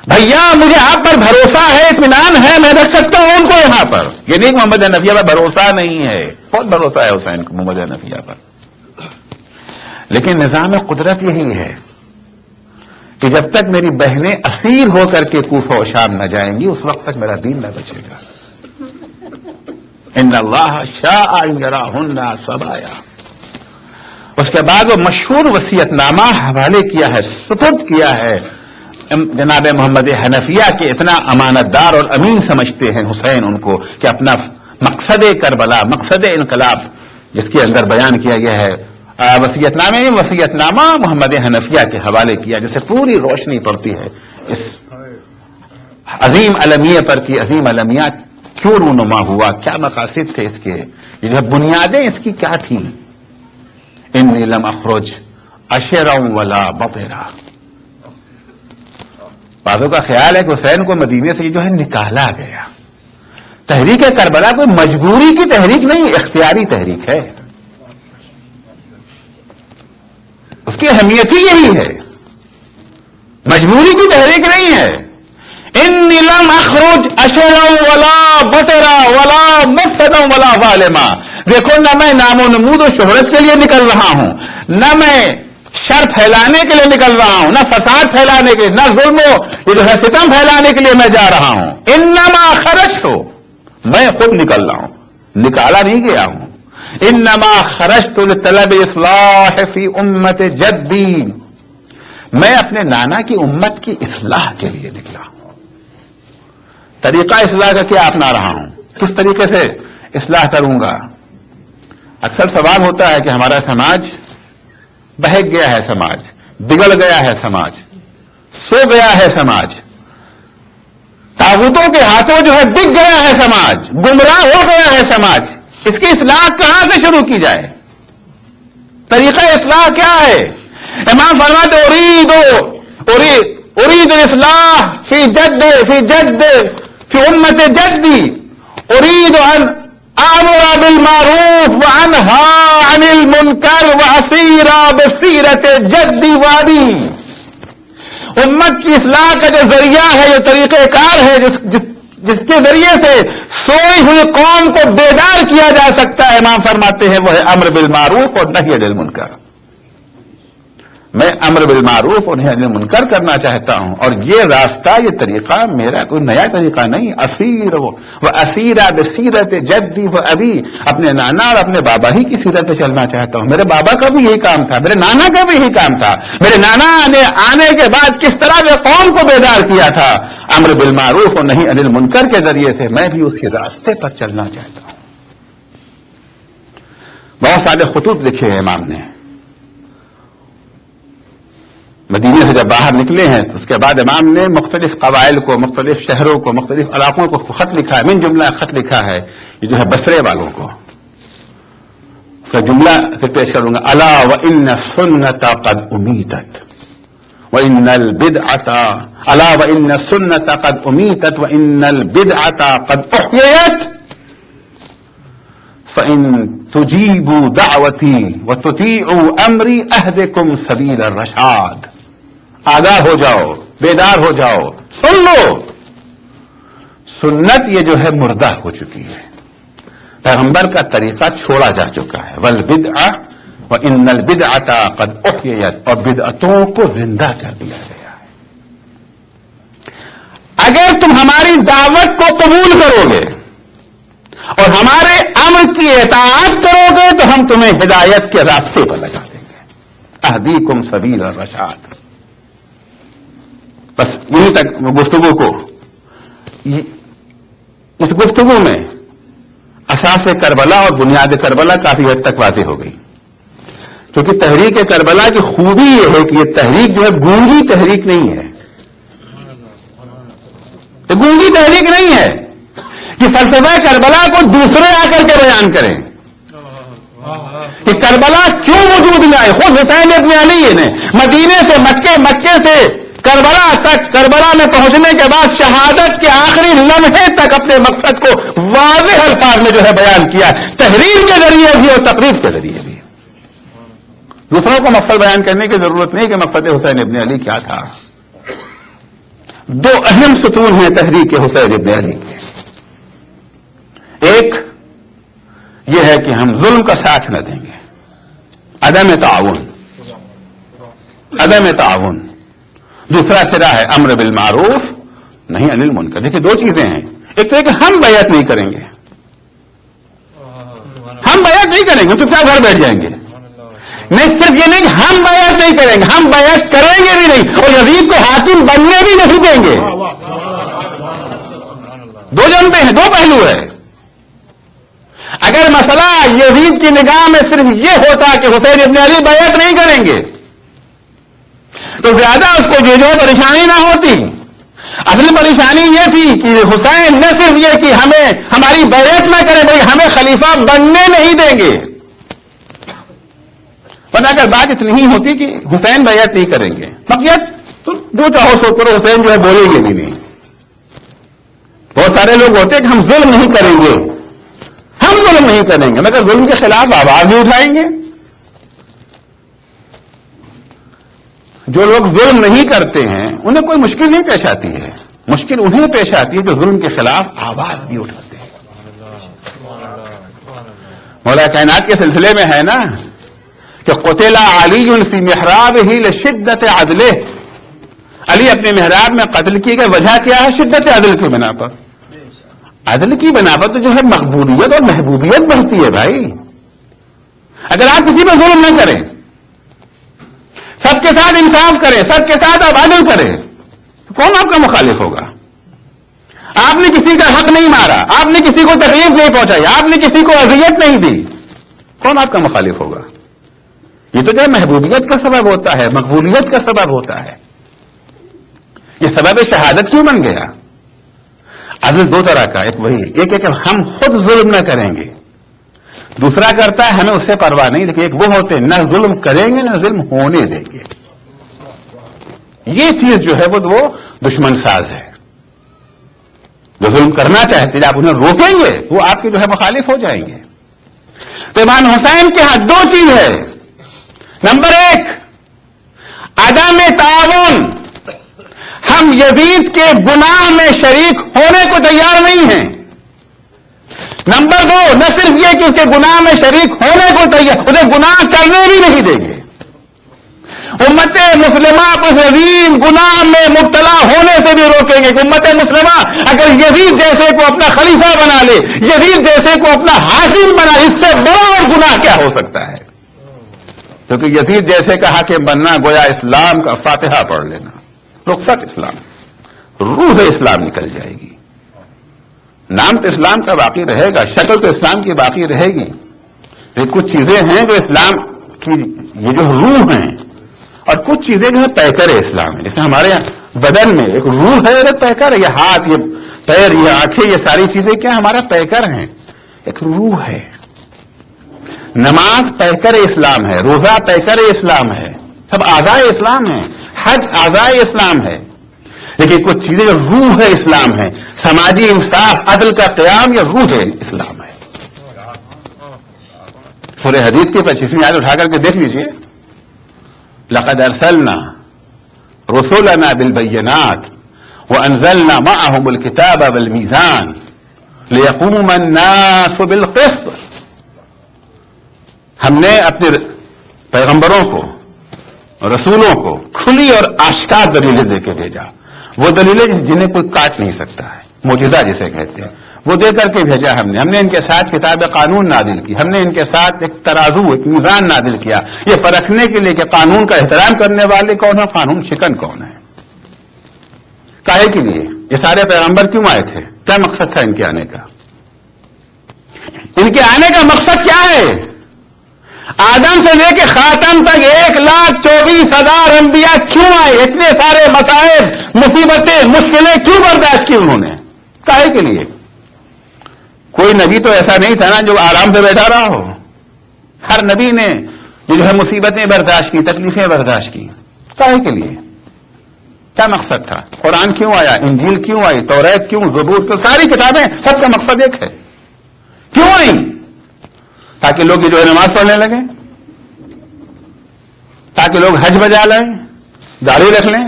بھیا مجھے آپ پر بھروسہ ہے, اطمینان ہے, میں رکھ سکتا ہوں ان کو یہاں پر. یہ نہیں محمد حنفیہ پر بھروسہ نہیں ہے, بہت بھروسہ ہے حسین کو محمد حنفیہ پر. لیکن نظام قدرت یہی ہے کہ جب تک میری بہنیں اسیر ہو کر کے کوفہ و شام نہ جائیں گی اس وقت تک میرا دین نہ بچے گا. ان اللہ شاء ان یراہن سبایا. اس کے بعد وہ مشہور وصیت نامہ حوالے کیا ہے, سپرد کیا ہے جناب محمد حنفیہ کے. اتنا امانت دار اور امین سمجھتے ہیں حسین ان کو کہ اپنا مقصد کربلا, مقصد انقلاب جس کے اندر بیان کیا گیا ہے وصیت نامہ محمد حنفیہ کے حوالے کیا, جسے پوری روشنی پڑتی ہے اس عظیم المیہ پر کی عظیم المیہ کیوں رونما ہوا, کیا مقاصد تھے اس کے, یہ جو بنیادیں اس کی کیا تھیں. انی لم اخرج اشرا ولا بطرا. بعضوں کا خیال ہے کہ حسین کو مدینے سے جو ہے نکالا گیا. تحریک کربلا کوئی مجبوری کی تحریک نہیں, اختیاری تحریک ہے. اس کی اہمیت ہی یہی ہے, مجبوری کی تحریک نہیں ہے. انی لم اخرج اشرا ولا بطرا ولا مفسدا ولا ظالما. دیکھو نہ میں نام و نمود و شہرت کے لیے نکل رہا ہوں, نہ میں شر پھیلانے کے لیے نکل رہا ہوں, نہ فساد پھیلانے کے لیے, نہ ظلم و یہ جو ہے ستم پھیلانے کے لیے میں جا رہا ہوں. انما خرجت, میں خود نکل رہا ہوں, نکالا نہیں گیا ہوں. انما خرجت لطلب اصلاح فی امت جدی, میں اپنے نانا کی امت کی اصلاح کے لیے نکلا ہوں. طریقہ اصلاح کا کیا اپنا رہا ہوں, کس طریقے سے اصلاح کروں گا. اکثر سوال ہوتا ہے کہ ہمارا سماج بہک گیا ہے, سماج بگڑ گیا ہے, سماج سو گیا ہے, سماج طاغوتوں کے ہاتھوں جو ہے بک گیا ہے, سماج گمراہ ہو گیا ہے. سماج اس کی اصلاح کہاں سے شروع کی جائے, طریقہ اصلاح کیا ہے. امام فرماتے اريد الاصلاح في جد في امت جدي, اريد ان امر بالمعروف وانهى عن المنکر واسیر بسیرة جدی وابی. امت کی اصلاح کا جو ذریعہ ہے, جو طریقہ کار ہے, جس کے ذریعے سے سوئی ہوئی قوم کو بیدار کیا جا سکتا ہے, امام فرماتے ہیں وہ ہے امر بالمعروف اور نہی عن المنکر. میں امر بالمعروف اور نہی عن المنکر کرنا چاہتا ہوں, اور یہ راستہ, یہ طریقہ میرا کوئی نیا طریقہ نہیں. اسیر و اسیرہ بسیرت جدی و ابی, اپنے نانا اور اپنے بابا ہی کی سیرت پہ چلنا چاہتا ہوں. میرے بابا کا بھی یہی کام تھا, میرے نانا کا بھی یہی کام تھا. میرے نانا نے آنے کے بعد کس طرح وہ قوم کو بیدار کیا تھا امر بالمعروف اور نہی عن المنکر کے ذریعے سے, میں بھی اسی راستے پر چلنا چاہتا ہوں. بہت سارے خطوط لکھے ہیں امام نے. مدینے سے جب باہر نکلے ہیں تو اس کے بعد امام نے مختلف قبائل کو, مختلف شہروں کو, مختلف علاقوں کو خط لکھا ہے. من جملہ خط لکھا ہے یہ جو ہے بصرے والوں کو. اس کا جملہ سے پیش کروں گا. الا وان السنۃ قد امیتت وان البدعۃ, الا وان السنۃ قد امیتت وان البدعۃ قد احییت فان تجیبوا دعوتی وتطیعوا امری اہدکم سبیل الرشاد. آگاہ ہو جاؤ, بیدار ہو جاؤ, سن لو. سنت یہ جو ہے مردہ ہو چکی ہے, پیغمبر کا طریقہ چھوڑا جا چکا ہے. والبدعہ وان البدعۃ قد احییت, اور بدعتوں کو زندہ کر دیا گیا ہے. اگر تم ہماری دعوت کو قبول کرو گے اور ہمارے امر کی اطاعت کرو گے تو ہم تمہیں ہدایت کے راستے پر لگا دیں گے. اہدیکم سبیل الرشاد. بس یہیں تک گفتگو کو, اس گفتگو میں اساس کربلا اور بنیاد کربلا کافی حد تک واضح ہو گئی. کیونکہ تحریک کربلا کی خوبی یہ ہے کہ یہ تحریک جو ہے گونگی تحریک نہیں ہے. یہ گونگی تحریک نہیں ہے کہ فلسفہ کربلا کو دوسرے آ کر کے بیان کریں کہ کربلا کیوں وجود میں آئے. خود حسین ابن علی نے مدینے سے مکے سے کربلا تک، کربلا میں پہنچنے کے بعد شہادت کے آخری لمحے تک اپنے مقصد کو واضح الفاظ میں جو ہے بیان کیا، تحریر کے ذریعے بھی اور تقریر کے ذریعے بھی. دوسروں کو مقصد بیان کرنے کی ضرورت نہیں کہ مقصد حسین ابن علی کیا تھا. دو اہم ستون ہیں تحریک حسین ابن علی کے. ایک یہ ہے کہ ہم ظلم کا ساتھ نہ دیں گے، عدم تعاون. دوسرا سرا ہے امر بالمعروف نہیں عن المنکر. دیکھیے دو چیزیں ہیں. ایک تو ہے کہ ہم بیعت نہیں کریں گے، ہم بیعت نہیں کریں گے، چپ چاپ گھر بیٹھ جائیں گے. نہیں صرف یہ نہیں کہ ہم بیعت نہیں کریں گے، ہم بیعت کریں گے بھی نہیں اور یزید کو حاکم بننے بھی نہیں دیں گے. دو جانتے ہیں، دو پہلو ہے. اگر مسئلہ یزید کی نگاہ میں صرف یہ ہوتا کہ حسین ابن علی بیعت نہیں کریں گے تو زیادہ اس کو جو پریشانی نہ ہوتی. اصل پریشانی یہ تھی کہ حسین نہ صرف یہ کہ ہماری بیعت نہ کریں بلکہ ہمیں خلیفہ بننے نہیں دیں گے. پتہ اگر بات اتنی ہی ہوتی کہ حسین بیعت نہیں کریں گے، بقیت تو جو چاہو سو کرو، حسین جو ہے بولیں گے بھی نہیں. بہت سارے لوگ ہوتے ہیں کہ ہم ظلم نہیں کریں گے، ہم ظلم نہیں کریں گے، مگر ظلم کے خلاف آواز بھی اٹھائیں گے. جو لوگ ظلم نہیں کرتے ہیں انہیں کوئی مشکل نہیں پیش آتی ہے، مشکل انہیں پیش آتی ہے جو ظلم کے خلاف آواز بھی اٹھاتے ہیں. مولا کائنات کے سلسلے میں ہے نا کہ قتل علی فی محرابہ لشدت عدلہ. علی اپنے محراب میں قتل کی گئے، وجہ کیا ہے؟ شدت عدل کی بنا پر. عدل کی بنا پر تو جو ہے مقبولیت اور محبوبیت بڑھتی ہے بھائی. اگر آپ کسی پر ظلم نہ کریں، سب کے ساتھ انصاف کریں، سب کے ساتھ آپ عدل کریں، تو کون آپ کا مخالف ہوگا؟ آپ نے کسی کا حق نہیں مارا، آپ نے کسی کو تکلیف نہیں پہنچائی، آپ نے کسی کو اذیت نہیں دی، کون آپ کا مخالف ہوگا؟ یہ تو جو ہے محبوبیت کا سبب ہوتا ہے، مقبولیت کا سبب ہوتا ہے. یہ سبب شہادت کیوں بن گیا؟ عدل دو طرح کا، ایک ہے کہ ہم خود ظلم نہ کریں گے، دوسرا کرتا ہے ہمیں اس سے پرواہ نہیں. لیکن ایک وہ ہوتے ہیں نہ ظلم کریں گے نہ ظلم ہونے دیں گے. یہ چیز جو ہے وہ دشمن ساز ہے. جو ظلم کرنا چاہتے ہیں آپ انہیں روکیں گے وہ آپ کے جو ہے مخالف ہو جائیں گے. تو امام حسین کے ہاں دو چیز ہے. نمبر ایک عدم تعاون، ہم یزید کے گناہ میں شریک ہونے کو تیار نہیں ہیں. نمبر دو نہ صرف یہ کہ اس کے گناہ میں شریک ہونے کو تیار، اسے گناہ کرنے بھی نہیں دیں گے. امت مسلمہ کو عظیم گناہ میں مبتلا ہونے سے بھی روکیں گے کہ امت مسلمہ اگر یزید جیسے کو اپنا خلیفہ بنا لے، یزید جیسے کو اپنا حاکم بنا، اس سے بڑا اور گناہ کیا ہو سکتا ہے؟ کیونکہ یزید جیسے کا حاکم بننا گویا اسلام کا فاتحہ پڑھ لینا، رخصت اسلام، روح اسلام نکل جائے گی. نام تو اسلام کا باقی رہے گا، شکل تو اسلام کی باقی رہے گی، لیکن کچھ چیزیں ہیں جو اسلام کی یہ جو روح ہیں اور کچھ چیزیں جو ہے پیکر اسلام ہے. جیسے ہمارے یہاں بدن میں ایک روح ہے اور ایک پیکر ہے. یہ ہاتھ، یہ پیر، یہ آنکھیں، یہ ساری چیزیں کیا ہمارا پیکر ہیں. ایک روح ہے. نماز پیکر اسلام ہے، روزہ پیکر اسلام ہے، سب اعضائے اسلام ہیں، حج اعضائے اسلام ہے. لیکن کچھ چیزیں جو روح ہے اسلام ہے، سماجی انصاف، عدل کا قیام، یہ روح ہے اسلام ہے. سورہ حدید کی 25ویں آیت اٹھا کر کے دیکھ لیجئے. لقد ارسلنا رسولنا بالبينات وانزلنا معهم الكتاب والميزان ليقوم الناس بالقسط. ہم نے اپنے پیغمبروں کو، رسولوں کو کھلی اور آشکار دلیلیں دے کے بھیجا. وہ دلیلیں جنہیں کوئی کاٹ نہیں سکتا ہے، معجزہ جسے کہتے ہیں، وہ دے کر کے بھیجا. ہم نے ان کے ساتھ کتاب قانون نازل کی، ہم نے ان کے ساتھ ایک ترازو، ایک میزان نازل کیا، یہ پرکھنے کے لیے کہ قانون کا احترام کرنے والے کون ہیں، قانون شکن کون ہے. کاہے کے لیے یہ سارے پیغمبر کیوں آئے تھے؟ کیا مقصد تھا ان کے آنے کا؟ ان کے آنے کا مقصد کیا ہے؟ آدم سے لے کے خاتم تک 1,24,000 انبیاء کیوں آئے؟ اتنے سارے مسائل، مصیبتیں، مشکلیں کیوں برداشت کی انہوں نے؟ کاہے کے لیے؟ کوئی نبی تو ایسا نہیں تھا نا جو آرام سے بیٹھا رہا ہو. ہر نبی نے یہ جو ہے مصیبتیں برداشت کی، تکلیفیں برداشت کی. کاہے کے لیے؟ کیا مقصد تھا؟ قرآن کیوں آیا؟ انجیل کیوں آئی؟ توریت کیوں؟ زبور کیوں؟ ساری کتابیں، سب کا مقصد ایک ہے. کیوں آئی؟ تاکہ لوگ جو ہے نماز پڑھنے لگیں، تاکہ لوگ حج بجا لیں، داڑھی رکھ لیں.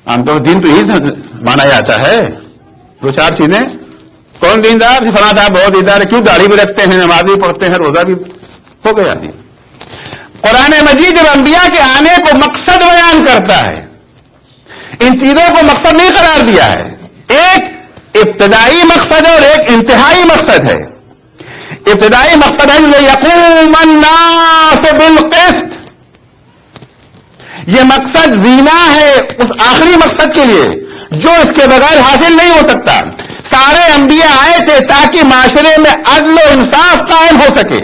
عام طور دین تو یہی مانا جاتا ہے. دو چار چیزیں. کون دیندار؟ فلاں صاحب بہت دیندار ہے. کیوں؟ داڑھی بھی رکھتے ہیں، نماز بھی پڑھتے ہیں، روزہ بھی. ہو گیا دین. قرآن مجید جب انبیاء کے آنے کو مقصد بیان کرتا ہے، ان چیزوں کو مقصد نہیں قرار دیا ہے. ایک ابتدائی مقصد ہے اور ایک انتہائی مقصد ہے. ابتدائی مقصد ہے لِيَقُومَ النَّاسُ بِالْقِسْطِ. یہ مقصد زینا ہے اس آخری مقصد کے لیے جو اس کے بغیر حاصل نہیں ہو سکتا. سارے انبیاء آئے تھے تاکہ معاشرے میں عدل و انصاف قائم ہو سکے.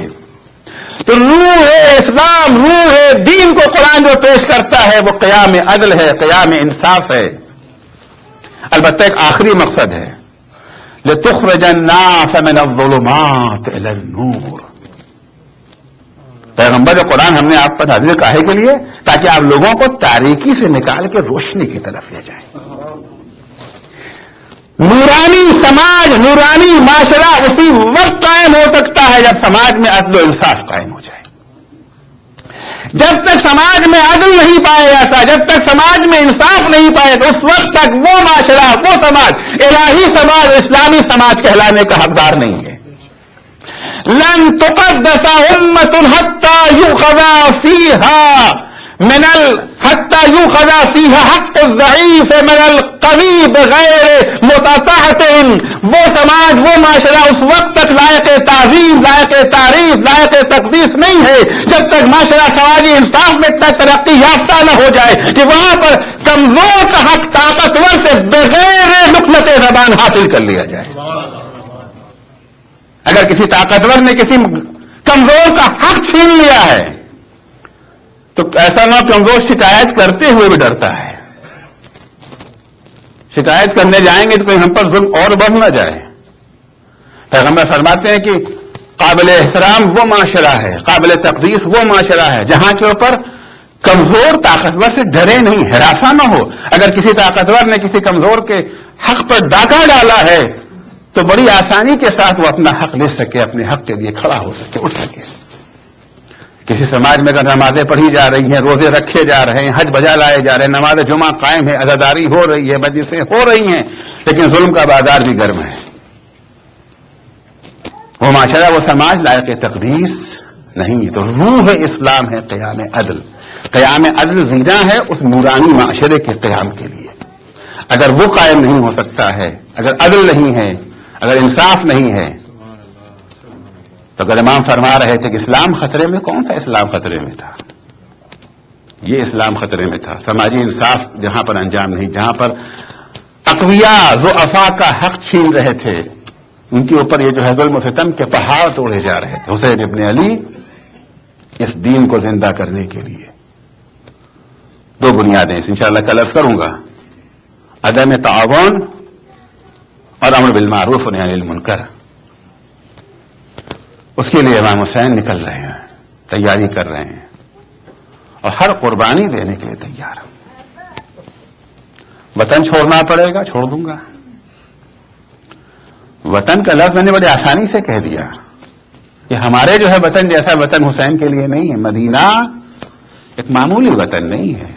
تو روح اسلام، روح دین کو قرآن جو پیش کرتا ہے وہ قیام عدل ہے، قیام انصاف ہے. البتہ ایک آخری مقصد ہے لِتُخْرِجَ النَّاسَ مِنَ الظُّلُمَاتِ إِلَى النُّورِ. پیغمبر قرآن ہم نے آپ پر نازل کاہے کے لیے؟ تاکہ آپ لوگوں کو تاریکی سے نکال کے روشنی کی طرف لے جائیں. نورانی سماج، نورانی معاشرہ اسی وقت قائم ہو سکتا ہے جب سماج میں عدل و انصاف قائم ہو جائے. جب تک سماج میں عدل نہیں پایا جاتا، جب تک سماج میں انصاف نہیں پایا تو اس وقت تک وہ معاشرہ، وہ سماج الہی سماج، اسلامی سماج کہلانے کا حقدار نہیں ہے. لن تقدس امة حتى يؤخذ فيها حتى يؤخذ فيها حق الضعيف من القوي بغیر متطاعت. وہ سماج، وہ معاشرہ اس وقت تک لائق تعظیم، لائق تعریف، لائق تقدیس نہیں ہے جب تک معاشرہ سماجی انصاف میں تک ترقی یافتہ نہ ہو جائے کہ وہاں پر کمزور کا حق طاقتور سے بغیر لقمت زبان حاصل کر لیا جائے. اگر کسی طاقتور نے کسی کمزور کا حق چھین لیا ہے تو ایسا نہ کمزور شکایت کرتے ہوئے بھی ڈرتا ہے. شکایت کرنے جائیں گے تو کوئی ہم پر ظلم اور بڑھ نہ جائے. پیغمبر فرماتے ہیں کہ قابل احترام وہ معاشرہ ہے، قابل تقدیس وہ معاشرہ ہے جہاں کے اوپر کمزور طاقتور سے ڈرے نہیں، ہراساں نہ ہو. اگر کسی طاقتور نے کسی کمزور کے حق پر ڈاکہ ڈالا ہے تو بڑی آسانی کے ساتھ وہ اپنا حق لے سکے، اپنے حق کے لیے کھڑا ہو سکے، اٹھ سکے. کسی سماج میں اگر نمازیں پڑھی جا رہی ہیں، روزے رکھے جا رہے ہیں، حج بجا لائے جا رہے ہیں، نماز جمعہ قائم ہے، عزاداری ہو رہی ہے، مجلسیں ہو رہی ہیں، لیکن ظلم کا بازار بھی گرم ہے، وہ معاشرہ، وہ سماج لائق تقدیس نہیں ہے. تو روح اسلام ہے قیام عدل. قیام عدل زینا ہے اس نورانی معاشرے کے قیام کے لیے. اگر وہ قائم نہیں ہو سکتا ہے، اگر عدل نہیں ہے، اگر انصاف نہیں ہے، تو اگر امام فرما رہے تھے کہ اسلام خطرے میں، کون سا اسلام خطرے میں تھا؟ یہ اسلام خطرے میں تھا. سماجی انصاف جہاں پر انجام نہیں، جہاں پر اقویاء ضعفاء کا حق چھین رہے تھے، ان کے اوپر یہ جو ہے ظلم و ستم کے پہاڑ توڑے جا رہے تھے. حسین ابن علی اس دین کو زندہ کرنے کے لیے دو بنیادیں انشاءاللہ کل عرض کروں گا: عدم تعاون اور امر بالمعروف و نہی عن المنکر. اس کے لیے امام حسین نکل رہے ہیں، تیاری کر رہے ہیں اور ہر قربانی دینے کے لیے تیار ہیں. وطن چھوڑنا پڑے گا، چھوڑ دوں گا. وطن کا لفظ میں نے بڑی آسانی سے کہہ دیا. یہ ہمارے جو ہے وطن جیسا وطن حسین کے لیے نہیں ہے. مدینہ ایک معمولی وطن نہیں ہے.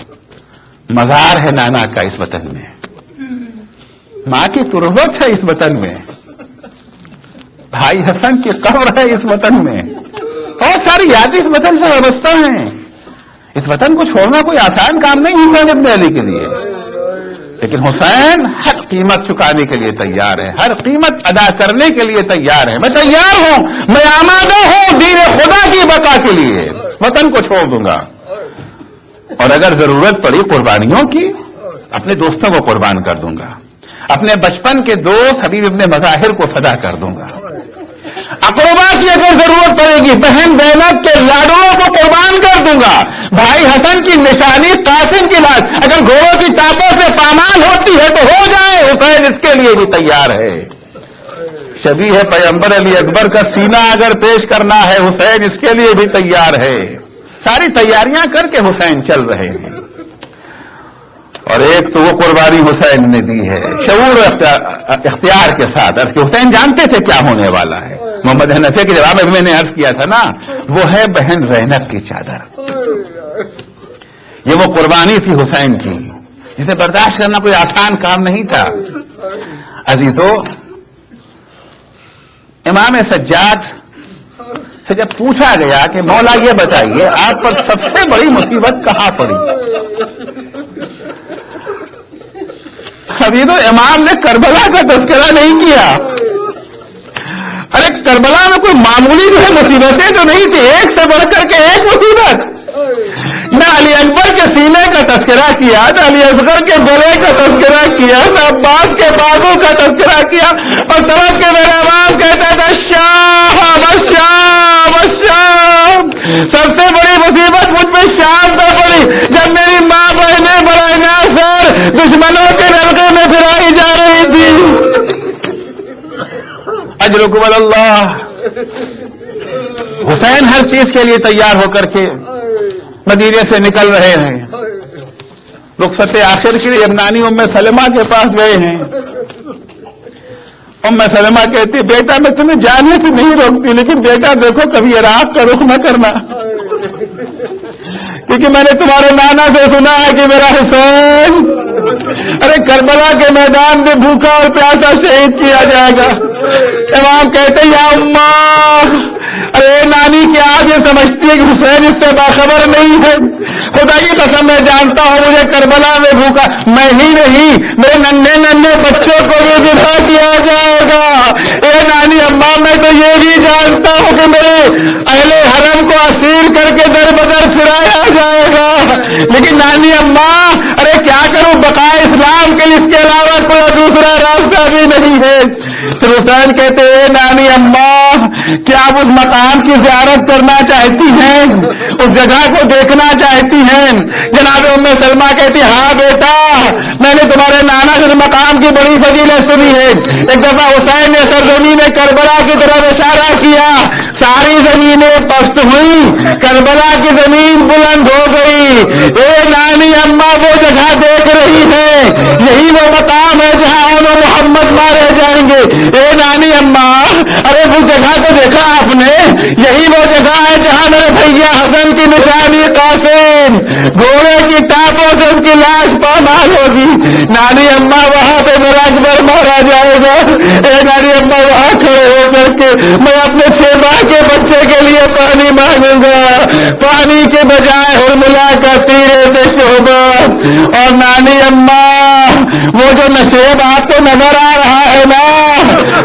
مزار ہے نانا کا اس وطن میں، ماں کی تربت ہے اس وطن میں، بھائی حسن کی قبر ہے اس وطن میں، بہت ساری یادیں اس وطن سے وابستہ ہیں. اس وطن کو چھوڑنا کوئی آسان کام نہیں حسین ابن علی کے لیے، لیکن حسین ہر قیمت چکانے کے لیے تیار ہے، ہر قیمت ادا کرنے کے لیے تیار ہے. میں تیار ہوں، میں آمادہ ہوں دین خدا کی بقا کے لیے، وطن کو چھوڑ دوں گا. اور اگر ضرورت پڑی قربانیوں کی، اپنے دوستوں کو قربان کر دوں گا، اپنے بچپن کے دوست حبیب ابن مظاہر کو فدا کر دوں گا. اقربا کی اگر ضرورت پڑے گی بہن زینب کے لاڈوؤں کو قربان کر دوں گا، بھائی حسن کی نشانی قاسم کی لاش اگر گھوڑوں کی چاپوں سے پامال ہوتی ہے تو ہو جائے، حسین اس کے لیے بھی تیار ہے۔ شبیہ ہے پیغمبر علی اکبر کا سینہ اگر پیش کرنا ہے، حسین اس کے لیے بھی تیار ہے۔ ساری تیاریاں کر کے حسین چل رہے ہیں، اور ایک تو وہ قربانی حسین نے دی ہے شعور اختیار کے ساتھ۔ عرض کہ حسین جانتے تھے کیا ہونے والا ہے۔ محمد حنفیہ کے جواب میں نے عرض کیا تھا نا، وہ ہے بہن زینب کی چادر، یہ وہ قربانی تھی حسین کی جسے برداشت کرنا کوئی آسان کام نہیں تھا۔ عزیزو، امام سجاد سے جب پوچھا گیا کہ مولا یہ بتائیے آپ پر سب سے بڑی مصیبت کہاں پڑی، ابھی تو امام نے کربلا کا تذکرہ نہیں کیا۔ ارے کربلا میں کوئی معمولی جو ہے مصیبتیں تو نہیں تھی، ایک سے بڑھ کر کے ایک مصیبت۔ نہ علی اکبر کے سینے کا تذکرہ کیا، نہ علی اصغر کے گلے کا تذکرہ کیا، نہ عباس کے بازو کا تذکرہ کیا، اور طرف کے میرا امام کہتا تھا شام شام شام، سب سے بڑی مصیبت مجھ پہ شام پر پڑی جب میری ماں بہنیں برائنا سر دشمنوں کے نلکے میں پھرائی جا رہی تھی۔ اجرکم اللہ۔ حسین ہر چیز کے لیے تیار ہو کر کے مدینے سے نکل رہے ہیں، رخصت آخر کے لیے نانی ام سلمہ کے پاس گئے ہیں۔ ام سلمہ کہتی بیٹا میں تمہیں جانے سے نہیں روکتی، لیکن بیٹا دیکھو کبھی عراق کا رخ نہ کرنا، کیونکہ میں نے تمہارے نانا سے سنا ہے کہ میرا حسین ارے کربلا کے میدان میں بھوکا اور پیاسا شہید کیا جائے گا۔ امام کہتے یا اماں، ارے نانی کیا آج یہ سمجھتی ہے کہ حسین اس سے باخبر نہیں ہے؟ خدا کی قسم میں جانتا ہوں مجھے کربلا میں بھوکا میں ہی نہیں میرے ننھے ننھے بچوں کو بھی ذبح کیا جائے گا۔ اے نانی اماں میں تو یہ بھی جانتا ہوں کہ میرے اہل حرم کو اسیر کر کے در بدر پھرایا جائے گا، لیکن نانی اماں ارے کیا کروں، بقائے اسلام کے اس کے علاوہ کوئی دوسرا راستہ بھی نہیں ہے۔ پھر حسین کہتے اے نانی اماں کیا آپ اس مقام کی زیارت کرنا چاہتی ہیں، اس جگہ کو دیکھنا چاہتی ہیں؟ جناب ام سلمہ کہتی ہاں بیٹا، میں نے تمہارے نانا سے مقام کی بڑی فضیلت سنی ہے۔ ایک دفعہ حسین نے سرزمین کربلا کی طرف اشارہ کیا، ساری زمینیں پست ہوئی، کربلا کی زمین بلند ہو گئی۔ اے نانی اماں وہ جگہ دیکھ رہی ہے، یہی وہ مقام ہے جہاں انہوں محمد مارے جائیں گے۔ اے نانی اماں ارے وہ جگہ تو دیکھا آپ نے، یہی وہ جگہ ہے جہاں میرے بھیا حسن کی نشانی قاسم گھوڑے کی ٹاپوں سے اس کی لاش پامال ہوگی۔ نانی اماں وہاں پہ میرا اکبر مارا جائے گا۔ اے نانی اماں وہاں کھڑے ہو کر کے میں اپنے 6 ماہ کے بچے کے لیے پانی مانگوں گا، پانی کے بجائے ہرملا کا تیرے سے شعبت۔ اور نانی اماں وہ جو نشیب آپ کو نظر آ رہا ہے نا،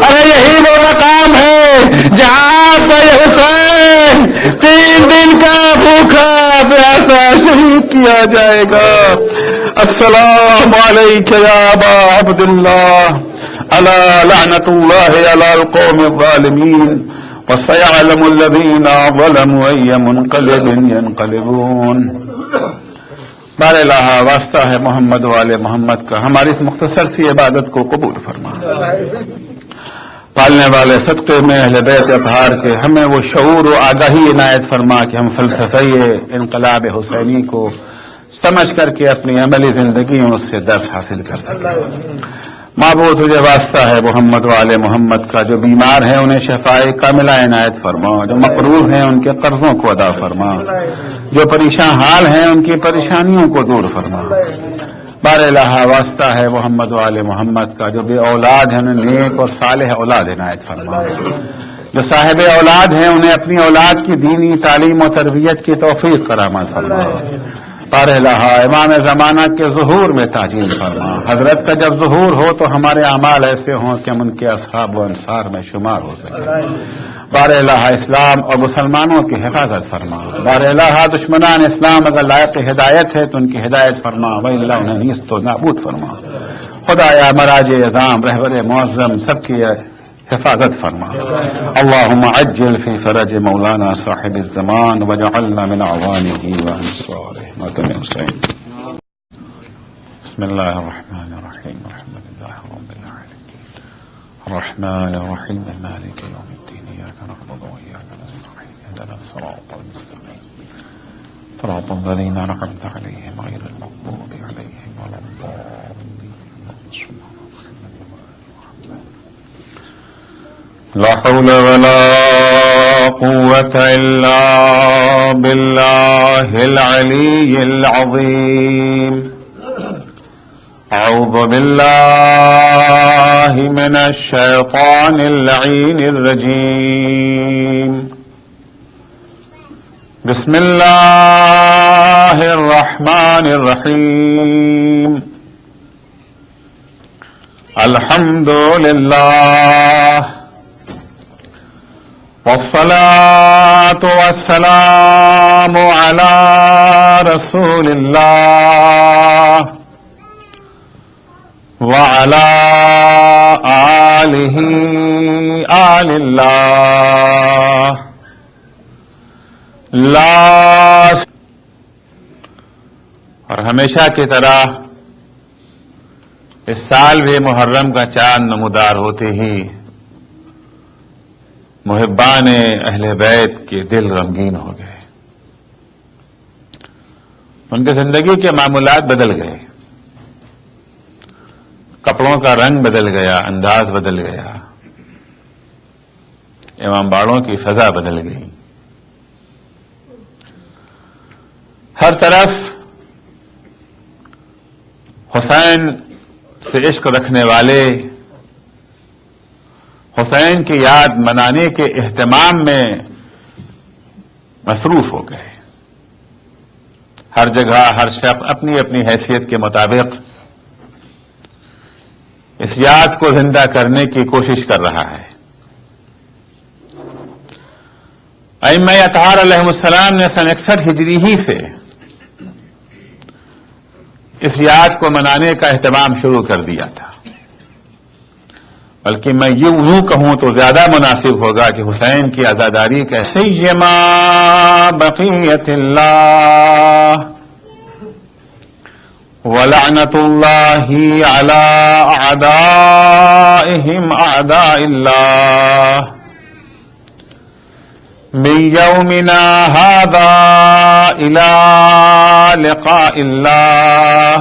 ارے یہی وہ مقام ہے جہاں پہ حسین 3 دن کا بھوکا پیاسا شہید کیا جائے گا۔ السلام علیک یا ابا عبداللہ، الا لعنت اللہ علی القوم الظالمین، وسيعلم الذين ظلموا أي منقلب ينقلبون۔ بار الہ واسطہ ہے محمد والے محمد کا، ہماری اس مختصر سی عبادت کو قبول فرما۔ پالنے والے صدقے میں اہل بیت اطہار کے ہمیں وہ شعور و آگاہی عنایت فرما کہ ہم فلسفہ انقلاب حسینی کو سمجھ کر کے اپنی عملی زندگی میں اس سے درس حاصل کر سکیں۔ معبود تجھے واسطہ ہے محمد والے محمد کا، جو بیمار ہیں انہیں شفائے کاملہ عنایت فرما، جو مقروض ہیں ان کے قرضوں کو ادا فرما، جو پریشان حال ہیں ان کی پریشانیوں کو دور فرما۔ بار الہ واسطہ ہے محمد والے محمد کا، جو بے اولاد ہیں انہیں نیک اور صالح اولاد عنایت فرما، جو صاحب اولاد ہیں انہیں اپنی اولاد کی دینی تعلیم و تربیت کی توفیق کرامت فرما۔ بار الہ امام زمانہ کے ظہور میں تعجیل فرما، حضرت کا جب ظہور ہو تو ہمارے اعمال ایسے ہوں کہ ہم ان کے اصحاب و انصار میں شمار ہو سکیں۔ بار الہ اسلام اور مسلمانوں کی حفاظت فرما۔ بار الہ دشمنان اسلام اگر لائق ہدایت ہے تو ان کی ہدایت فرما، وإلا انہیں نیست و نابود فرما۔ خدایا مراج اعظام رہبر معظم سب کی حفاظت فرما. اللهم عجل في فرج مولانا صاحب الزمان واجعلنا من اعوانه وانصاره. ماتم حسین. بسم الله الرحمن الرحيم الحمد لله رب العالمين الرحمن الرحيم مالك يوم الدين إياك نعبد وإياك نستعين اهدنا الصراط المستقيم صراط الذين أنعمت عليهم غير المغضوب عليهم ولا الضالين. لا حول ولا قوة إلا بالله العلي العظيم. أعوذ بالله من الشيطان اللعين الرجيم. بسم الله الرحمن الرحيم. الحمد لله والصلاة والسلام على رسول الله وعلى آله آل الله لا. اور ہمیشہ کی طرح اس سال بھی محرم کا چاند نمودار ہوتے ہی محبان اہل بیت کے دل رنگین ہو گئے. ان کی زندگی کے معمولات بدل گئے، کپڑوں کا رنگ بدل گیا، انداز بدل گیا، امام باڑوں کی فضا بدل گئی. ہر طرف حسین سے عشق رکھنے والے حسین کی یاد منانے کے اہتمام میں مصروف ہو گئے. ہر جگہ ہر شخص اپنی اپنی حیثیت کے مطابق اس یاد کو زندہ کرنے کی کوشش کر رہا ہے. ائمہ اطہار علیہم السلام نے سن 61 ہجری ہی سے اس یاد کو منانے کا اہتمام شروع کر دیا تھا. بلکہ میں یوں کہوں تو زیادہ مناسب ہوگا کہ حسین کی عزاداری کا سیما بقیت اللہ ولعنت اللہ علی اعدائہم اعداء اللہ من یومنا ھذا الی لقاء اللہ.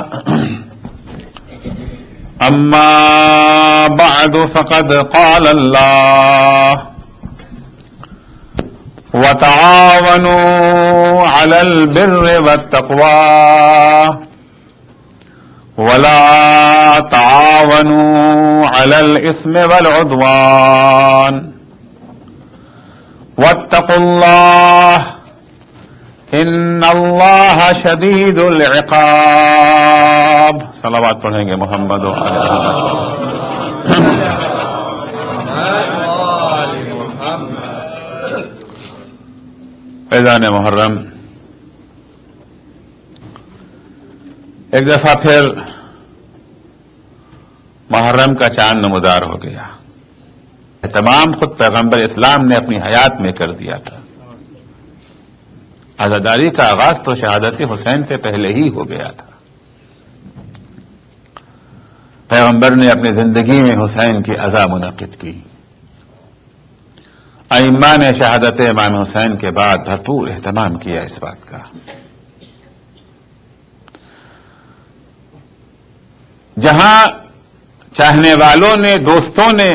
اما بعد فقد قال اللہ وتعاونوا على البر والتقوى ولا تعاونوا على الإثم والعدوان واتقوا الله ان اللہ شدید العقاب. صلوات پڑھیں گے محمد و آل محمد. فیضان محرم ایک دفعہ پھر محرم کا چاند نمودار ہو گیا. تمام خود پیغمبر اسلام نے اپنی حیات میں کر دیا تھا. عزاداری کا آغاز تو شہادت حسین سے پہلے ہی ہو گیا تھا. پیغمبر نے اپنی زندگی میں حسین کی عزا منعقد کی. ائمہ نے شہادت امام حسین کے بعد بھرپور اہتمام کیا اس بات کا. جہاں چاہنے والوں نے، دوستوں نے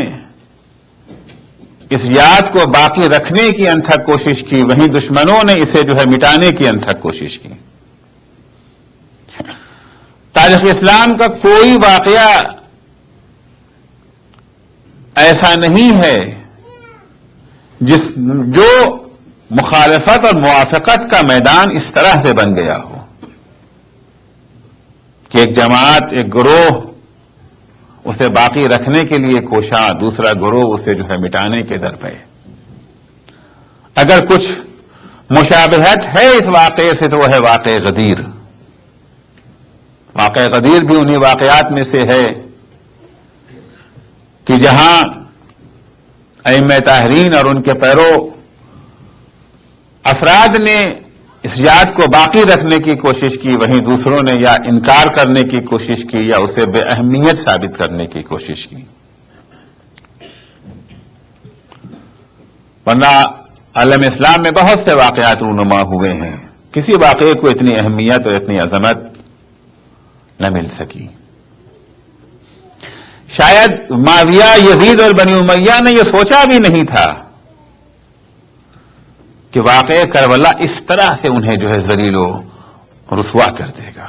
اس یاد کو باقی رکھنے کی انتھک کوشش کی، وہیں دشمنوں نے اسے مٹانے کی انتھک کوشش کی. تاریخ اسلام کا کوئی واقعہ ایسا نہیں ہے جو مخالفت اور موافقت کا میدان اس طرح سے بن گیا ہو کہ ایک جماعت، ایک گروہ اسے باقی رکھنے کے لیے کوشاں، دوسرا گروہ اسے مٹانے کے در پہ. اگر کچھ مشابہت ہے اس واقعے سے تو وہ ہے واقعہ غدیر. واقعہ غدیر بھی انہی واقعات میں سے ہے کہ جہاں ائمہ طاہرین اور ان کے پیرو افراد نے اس یاد کو باقی رکھنے کی کوشش کی، وہیں دوسروں نے یا انکار کرنے کی کوشش کی یا اسے بے اہمیت ثابت کرنے کی کوشش کی. ورنہ عالم اسلام میں بہت سے واقعات رونما ہوئے ہیں، کسی واقعے کو اتنی اہمیت اور اتنی عظمت نہ مل سکی. شاید معاویہ، یزید اور بنی امیہ نے یہ سوچا بھی نہیں تھا کہ واقعہ کربلا اس طرح سے انہیں جو ہے ذلیل و رسوا کر دے گا.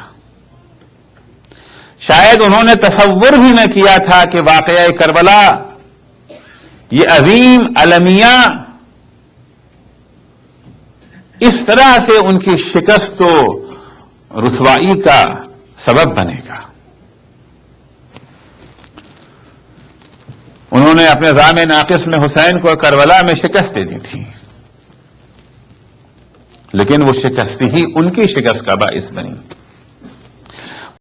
شاید انہوں نے تصور بھی نہ کیا تھا کہ واقعہ کربلا یہ عظیم المیہ اس طرح سے ان کی شکست و رسوائی کا سبب بنے گا. انہوں نے اپنے زعم ناقص میں حسین کو کربلا میں شکست دے دی تھی، لیکن وہ شکست ہی ان کی شکست کا باعث بنی.